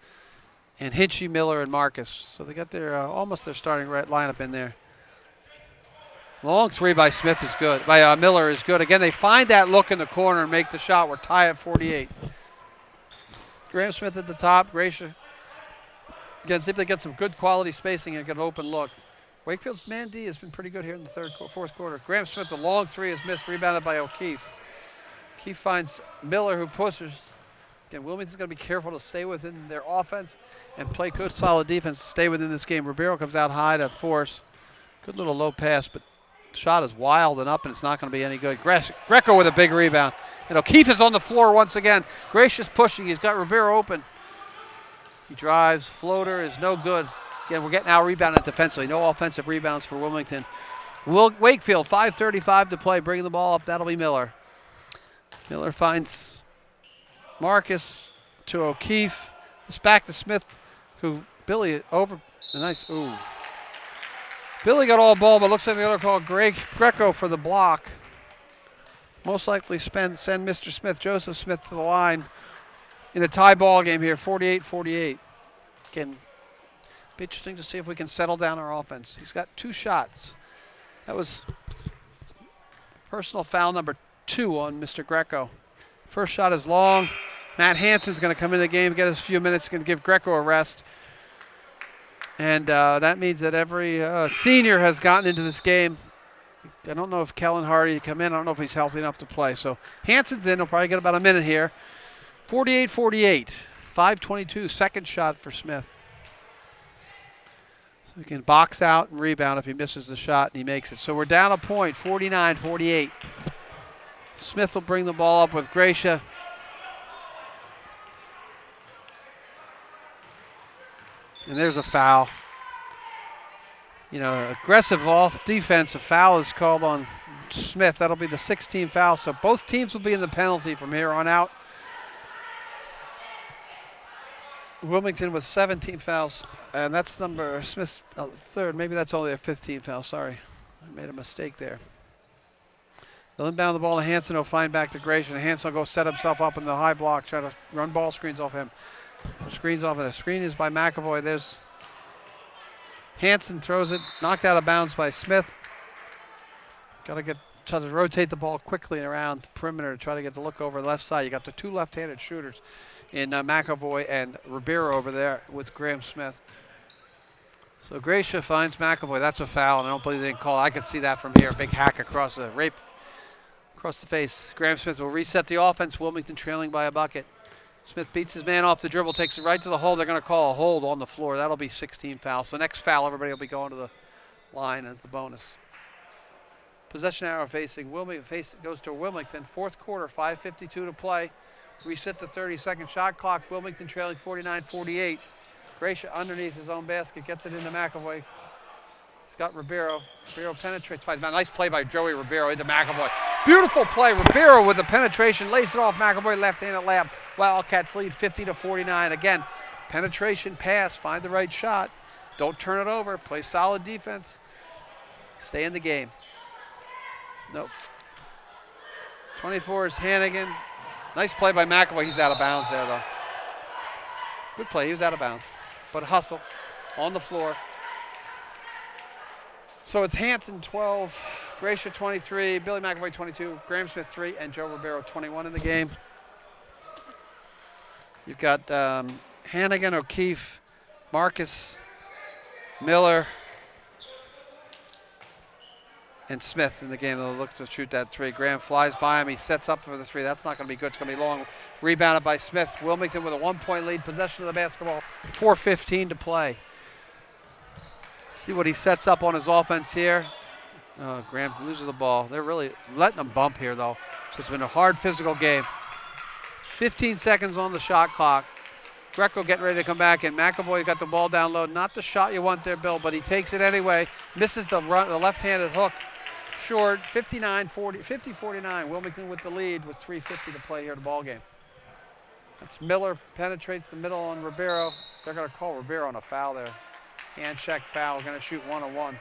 and Hinchy, Miller, and Marcus. So they got their almost their starting lineup in there. Long 3 by Smith is good. By Miller is good. Again, they find that look in the corner and make the shot. We're tied at 48. Graham Smith at the top. Gracia. Again, see if they get some good quality spacing and get an open look. Wakefield's man D has been pretty good here in the fourth quarter. Graham Smith, the long 3 is missed, rebounded by O'Keefe. O'Keefe finds Miller, who pushes. Again, Wilmington's going to be careful to stay within their offense and play good, solid defense to stay within this game. Ribeiro comes out high to force. Good little low pass, but shot is wild and up, and it's not going to be any good. Greco with a big rebound. And O'Keefe is on the floor once again. Gracious pushing. He's got Ribeiro open. He drives. Floater is no good. Again, we're getting out rebounded defensively. No offensive rebounds for Wilmington. Wakefield, 5:35 to play. Bringing the ball up. That'll be Miller. Miller finds Marcus to O'Keefe. It's back to Smith, who Billy over. A nice, ooh. Billy got all ball, but looks like they're going to call Greco for the block. Most likely send Mr. Smith, Joseph Smith, to the line in a tie ball game here, 48-48. Again, be interesting to see if we can settle down our offense. He's got 2 shots. That was personal foul number 2 on Mr. Greco. First shot is long. Matt Hansen's going to come in the game, get us a few minutes, going to give Greco a rest. And that means that every senior has gotten into this game. I don't know if Kellen Hardy come in. I don't know if he's healthy enough to play. So Hansen's in. He'll probably get about a minute here. 48-48. 5:22. Second shot for Smith. So he can box out and rebound if he misses the shot, and he makes it. So we're down a point, 49-48. Smith will bring the ball up with Gracia. And there's a foul. You know, aggressive off defense. A foul is called on Smith. That'll be the 16th foul. So both teams will be in the penalty from here on out. Wilmington with 17 fouls. And that's number Smith's third. Maybe that's only a 15th foul. Sorry. I made a mistake there. They'll inbound the ball to Hansen. He'll find back to Gracia. And Hansen will go set himself up in the high block, try to run ball screens off him. Screens off, and the screen is by McAvoy. There's Hansen, throws it, knocked out of bounds by Smith. Got to try to rotate the ball quickly around the perimeter to try to get the look over the left side. You got the 2 left-handed shooters in McAvoy and Ribeiro over there with Graham Smith. So Gracia finds McAvoy. That's a foul, and I don't believe they didn't call it. I could see that from here. Big hack across the rape, across the face. Graham Smith will reset the offense. Wilmington trailing by a bucket. Smith beats his man off the dribble, takes it right to the hole. They're going to call a hold on the floor. That'll be 16 fouls. So next foul, everybody will be going to the line as the bonus. Possession arrow facing Wilmington, goes to Wilmington. Fourth quarter, 5:52 to play. Reset the 30-second shot clock. Wilmington trailing 49-48. Gracia underneath his own basket, gets it into McAvoy. He's got Ribeiro. Ribeiro penetrates. Nice play by Joey Ribeiro into McAvoy. Beautiful play. Ribeiro with the penetration, lays it off McAvoy, left-handed layup. Wildcats lead 50-49. Again, penetration, pass, find the right shot. Don't turn it over. Play solid defense. Stay in the game. Nope. 24 is Hannigan. Nice play by McAvoy. He's out of bounds there, though. Good play. He was out of bounds. But hustle on the floor. So it's Hanson 12, Gracia 23, Billy McAvoy 22, Graham Smith 3, and Joe Ribeiro 21 in the game. You've got Hannigan, O'Keefe, Marcus, Miller, and Smith in the game. They'll look to shoot that three. Graham flies by him. He sets up for the three. That's not going to be good. It's going to be long. Rebounded by Smith. Wilmington with a 1-point lead. Possession of the basketball. 4:15 to play. See what he sets up on his offense here. Graham loses the ball. They're really letting him bump here, though. So it's been a hard physical game. 15 seconds on the shot clock. Greco getting ready to come back in. McAvoy got the ball down low. Not the shot you want there, Bill, but he takes it anyway. Misses the left-handed hook. Short, 50-49. Wilmington with the lead with 3:50 to play here in the ball game. That's Miller penetrates the middle on Ribeiro. They're going to call Ribeiro on a foul there. Hand check foul. We're going to shoot 1-on-1.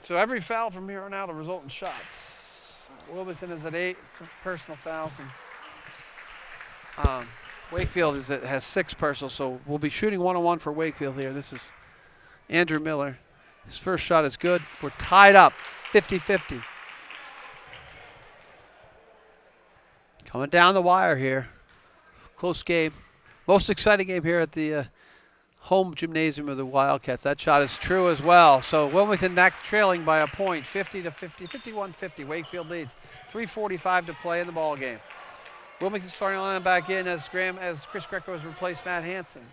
So every foul from here on out will result in shots. Wilmington is at 8 personal fouls, and Wakefield has 6 personal. So we'll be shooting 1-on-1 for Wakefield here. This is Andrew Miller. His first shot is good. We're tied up, 50-50. Coming down the wire here. Close game. Most exciting game here at the home gymnasium of the Wildcats. That shot is true as well. So Wilmington trailing by a point, 50-50, 51-50. Wakefield leads. 3:45 to play in the ball game. Wilmington starting line back in as Chris Greco has replaced Matt Hanson.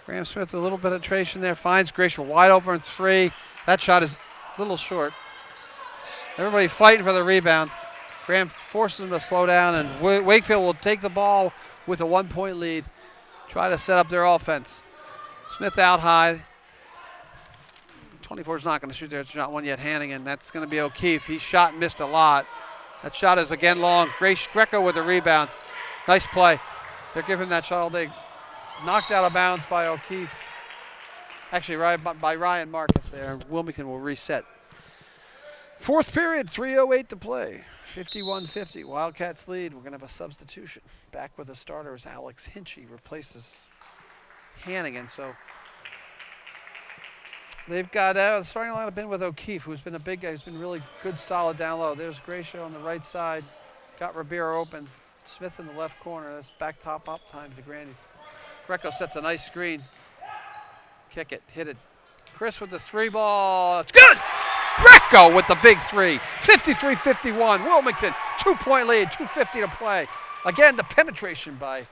Graham Smith, a little penetration there, finds Gracia wide open 3. That shot is a little short. Everybody fighting for the rebound. Graham forces him to slow down, and Wakefield will take the ball with a 1-point lead, try to set up their offense. Smith out high. 24 is not going to shoot there. It's not one yet. Hannigan. That's going to be O'Keefe. He shot and missed a lot. That shot is again long. Greco with the rebound. Nice play. They're giving that shot all day. Knocked out of bounds by O'Keefe. Actually, by Ryan Marcus there. Wilmington will reset. Fourth period, 3:08 to play. 51-50. Wildcats lead. We're going to have a substitution. Back with the starter is Alex Hinchy. Replaces Hannigan. So they've got the starting lineup been with O'Keefe, who's been a big guy, who's been really good, solid down low. There's Gracia on the right side. Got Ribeiro open. Smith in the left corner. That's back top up time to Grandy. Greco sets a nice screen. Kick it, hit it. Chris with the 3 ball. It's good! Greco with the big 3. 53-51. Wilmington, 2-point lead, 2:50 to play. Again, the penetration by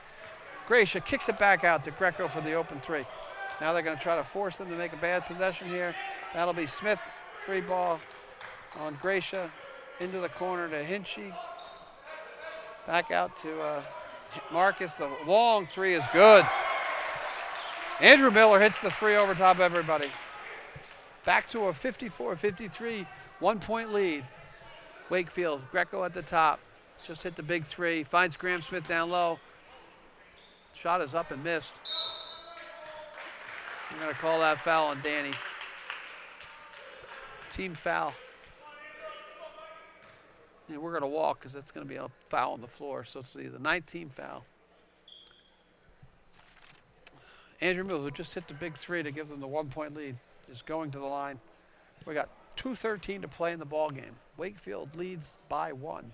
Gracia kicks it back out to Greco for the open 3. Now they're going to try to force them to make a bad possession here. That'll be Smith, 3 ball on Gracia. Into the corner to Hinchy. Back out to Marcus. The long 3 is good. Andrew Miller hits the 3 over top of everybody. Back to a 54-53, 1-point lead. Wakefield, Greco at the top. Just hit the big 3. Finds Graham Smith down low. Shot is up and missed. I'm going to call that foul on Danny. Team foul. And we're going to walk because that's going to be a foul on the floor. So it's the 9th team foul. Andrew Miller, who just hit the big 3 to give them the 1-point lead, is going to the line. We got 2:13 to play in the ball game. Wakefield leads by 1.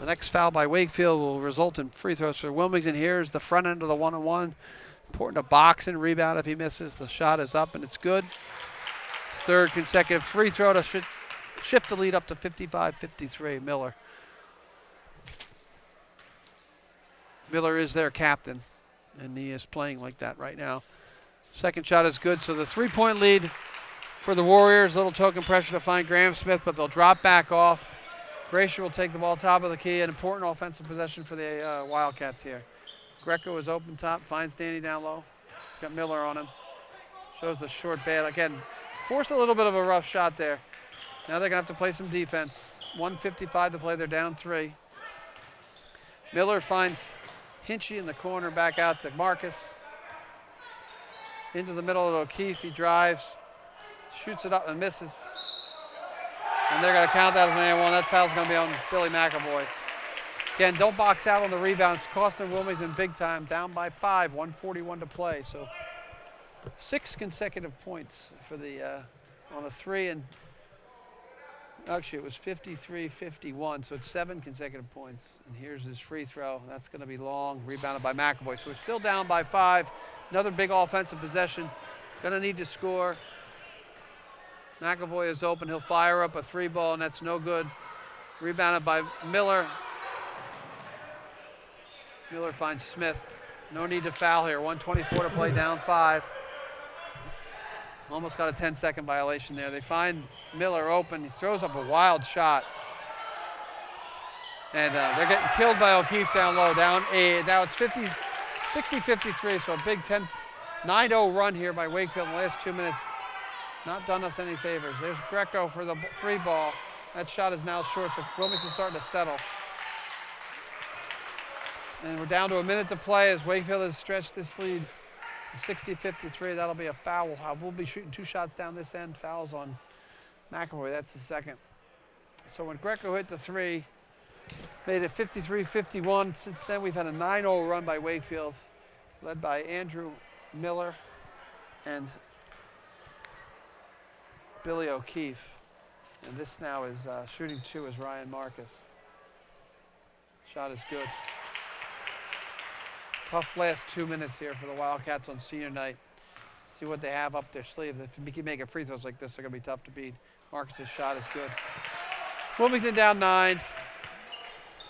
The next foul by Wakefield will result in free throws for Wilmington. Here's the front end of the 1-on-1. Important to box and rebound if he misses. The shot is up and it's good. 3rd consecutive free throw to shift the lead up to 55-53. Miller. Miller is their captain, and he is playing like that right now. Second shot is good, so the 3-point lead for the Warriors. Little token pressure to find Graham Smith, but they'll drop back off. Gracia will take the ball top of the key. An important offensive possession for the Wildcats here. Greco is open top, finds Danny down low. He's got Miller on him. Shows the short bad. Again, forced a little bit of a rough shot there. Now they're going to have to play some defense. 1:55 to play. They're down 3. Miller finds Hinchy in the corner, back out to Marcus. Into the middle of O'Keefe. He drives, shoots it up and misses. And they're going to count that as an and one. That foul's going to be on Billy McAvoy. Again, don't box out on the rebounds. Costing Wilmington big time. Down by 5, 1:41 to play. So 6 consecutive points for the on a 3, and actually it was 53-51, so it's 7 consecutive points. And here's his free throw. That's going to be long, rebounded by McAvoy. So we're still down by 5. Another big offensive possession. Going to need to score. McAvoy is open. He'll fire up a 3-ball, and that's no good. Rebounded by Miller. Miller finds Smith. No need to foul here. 1:24 to play, down 5. Almost got a 10-second violation there. They find Miller open. He throws up a wild shot. And they're getting killed by O'Keefe down low, down 8. Now it's 60-53, so a big 9-0 run here by Wakefield in the last 2 minutes. Not done us any favors. There's Greco for the 3-ball. That shot is now short, so Wilmington's starting to settle. And we're down to a minute to play as Wakefield has stretched this lead to 60-53. That'll be a foul. We'll be shooting 2 shots down this end. Fouls on McAvoy. That's the second. So when Greco hit the 3, made it 53-51. Since then, we've had a 9-0 run by Wakefield, led by Andrew Miller and Billy O'Keefe. And this now is shooting 2 is Ryan Marcus. Shot is good. Tough last 2 minutes here for the Wildcats on senior night. See what they have up their sleeve. If we keep making free throws like this, they're going to be tough to beat. Marcus's shot is good. Wilmington down 9.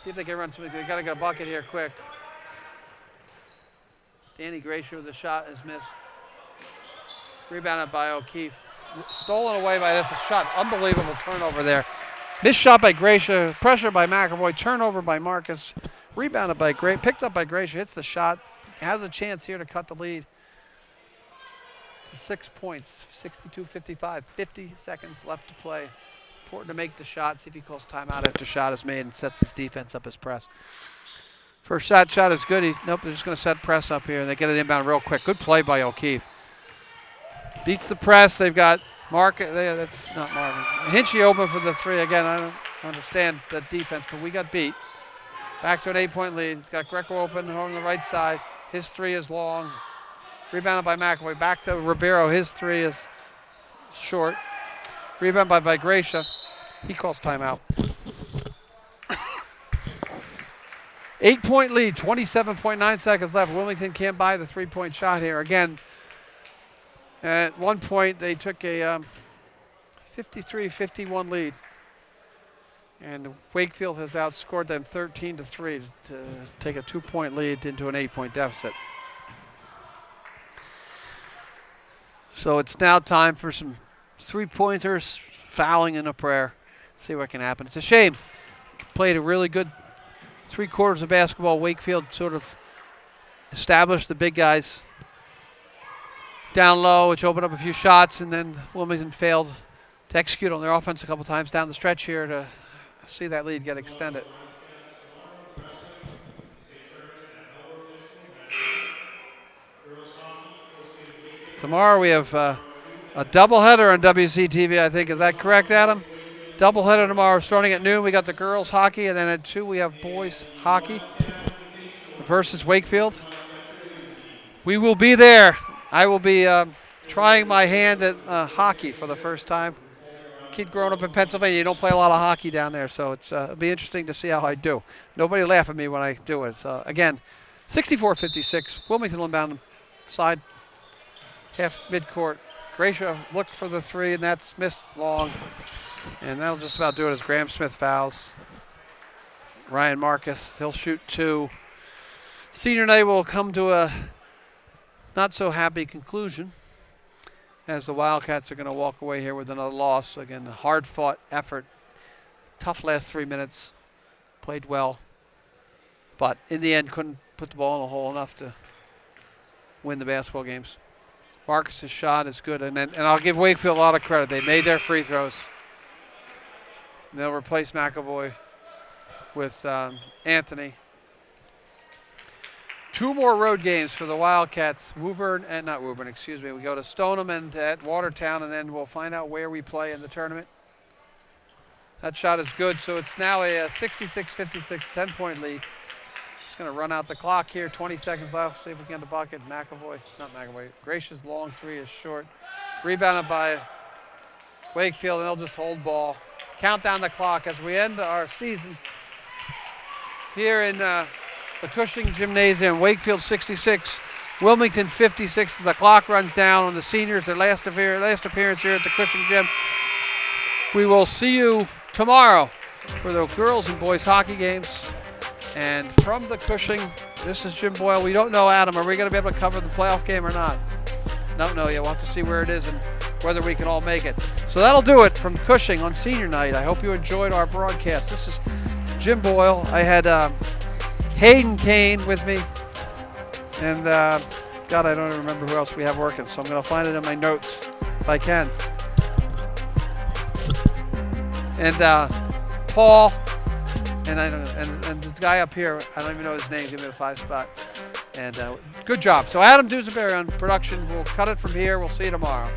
See if they can run something. They got to get a bucket here quick. Danny Gracia with the shot is missed. Rebounded by O'Keefe. Stolen away by, that's a shot. Unbelievable turnover there. Missed shot by Gracia. Pressure by McAvoy. Turnover by Marcus. Rebounded by picked up by Gracia. Hits the shot. Has a chance here to cut the lead to 6 points. 62-55. 50 seconds left to play. Important to make the shot. See if he calls timeout after shot is made and sets his defense up his press. First shot is good. Nope, they're just going to set press up here, and they get it inbound real quick. Good play by O'Keefe. Beats the press. They've got that's not Marvin. Hinchy open for the 3. Again, I don't understand that defense, but we got beat. Back to an 8-point lead. He's got Greco open on the right side. His 3 is long. Rebounded by McAvoy. Back to Ribeiro. His 3 is short. Rebounded by Gracia. He calls timeout. 8-point lead, 27.9 seconds left. Wilmington can't buy the 3-point shot here. Again, at one point they took a 53-51 lead. And Wakefield has outscored them 13-3 to take a 2-point lead into an 8-point deficit. So it's now time for some 3-pointers, fouling, and a prayer. See what can happen. It's a shame. Played a really good 3 quarters of basketball. Wakefield sort of established the big guys down low, which opened up a few shots, and then Wilmington failed to execute on their offense a couple times down the stretch here to see that lead get extended. Tomorrow we have a doubleheader on WCTV, I think. Is that correct, Adam? Doubleheader tomorrow starting at noon. We got the girls hockey, and then at 2 we have boys hockey versus Wakefield. We will be there. I will be trying my hand at hockey for the first time. Kid growing up in Pennsylvania, you don't play a lot of hockey down there, so it'll be interesting to see how I do. Nobody laugh at me when I do it. So again, 64-56. Wilmington will inbound side, half midcourt. Gracia looked for the 3, and that's missed long. And that'll just about do it as Graham Smith fouls. Ryan Marcus, he'll shoot 2. Senior night will come to a not so happy conclusion as the Wildcats are going to walk away here with another loss. Again, a hard-fought effort. Tough last 3 minutes. Played well. But in the end, couldn't put the ball in the hole enough to win the basketball games. Marcus's shot is good. And I'll give Wakefield a lot of credit. They made their free throws. They'll replace McAvoy with Anthony. 2 more road games for the Wildcats. We go to Stoneham and at Watertown, and then we'll find out where we play in the tournament. That shot is good, so it's now a 66-56 10-point lead. Just going to run out the clock here. 20 seconds left. See if we can get the bucket. Gracious long three is short. Rebounded by Wakefield, and they'll just hold ball. Count down the clock as we end our season here in the Cushing Gymnasium. Wakefield 66, Wilmington 56 as the clock runs down on the seniors, their last appearance here at the Cushing Gym. We will see you tomorrow for the girls and boys hockey games. And from the Cushing, this is Jim Boyle. We don't know, Adam, are we going to be able to cover the playoff game or not? Don't know yet. We'll have to see where it is and whether we can all make it. So that'll do it from Cushing on senior night. I hope you enjoyed our broadcast. This is Jim Boyle. I had Hayden Kane with me. And God, I don't even remember who else we have working. So I'm going to find it in my notes if I can. And Paul, and the guy up here, I don't even know his name, give me the 5 spot. And good job. So Adam Dusenberry on production. We'll cut it from here. We'll see you tomorrow.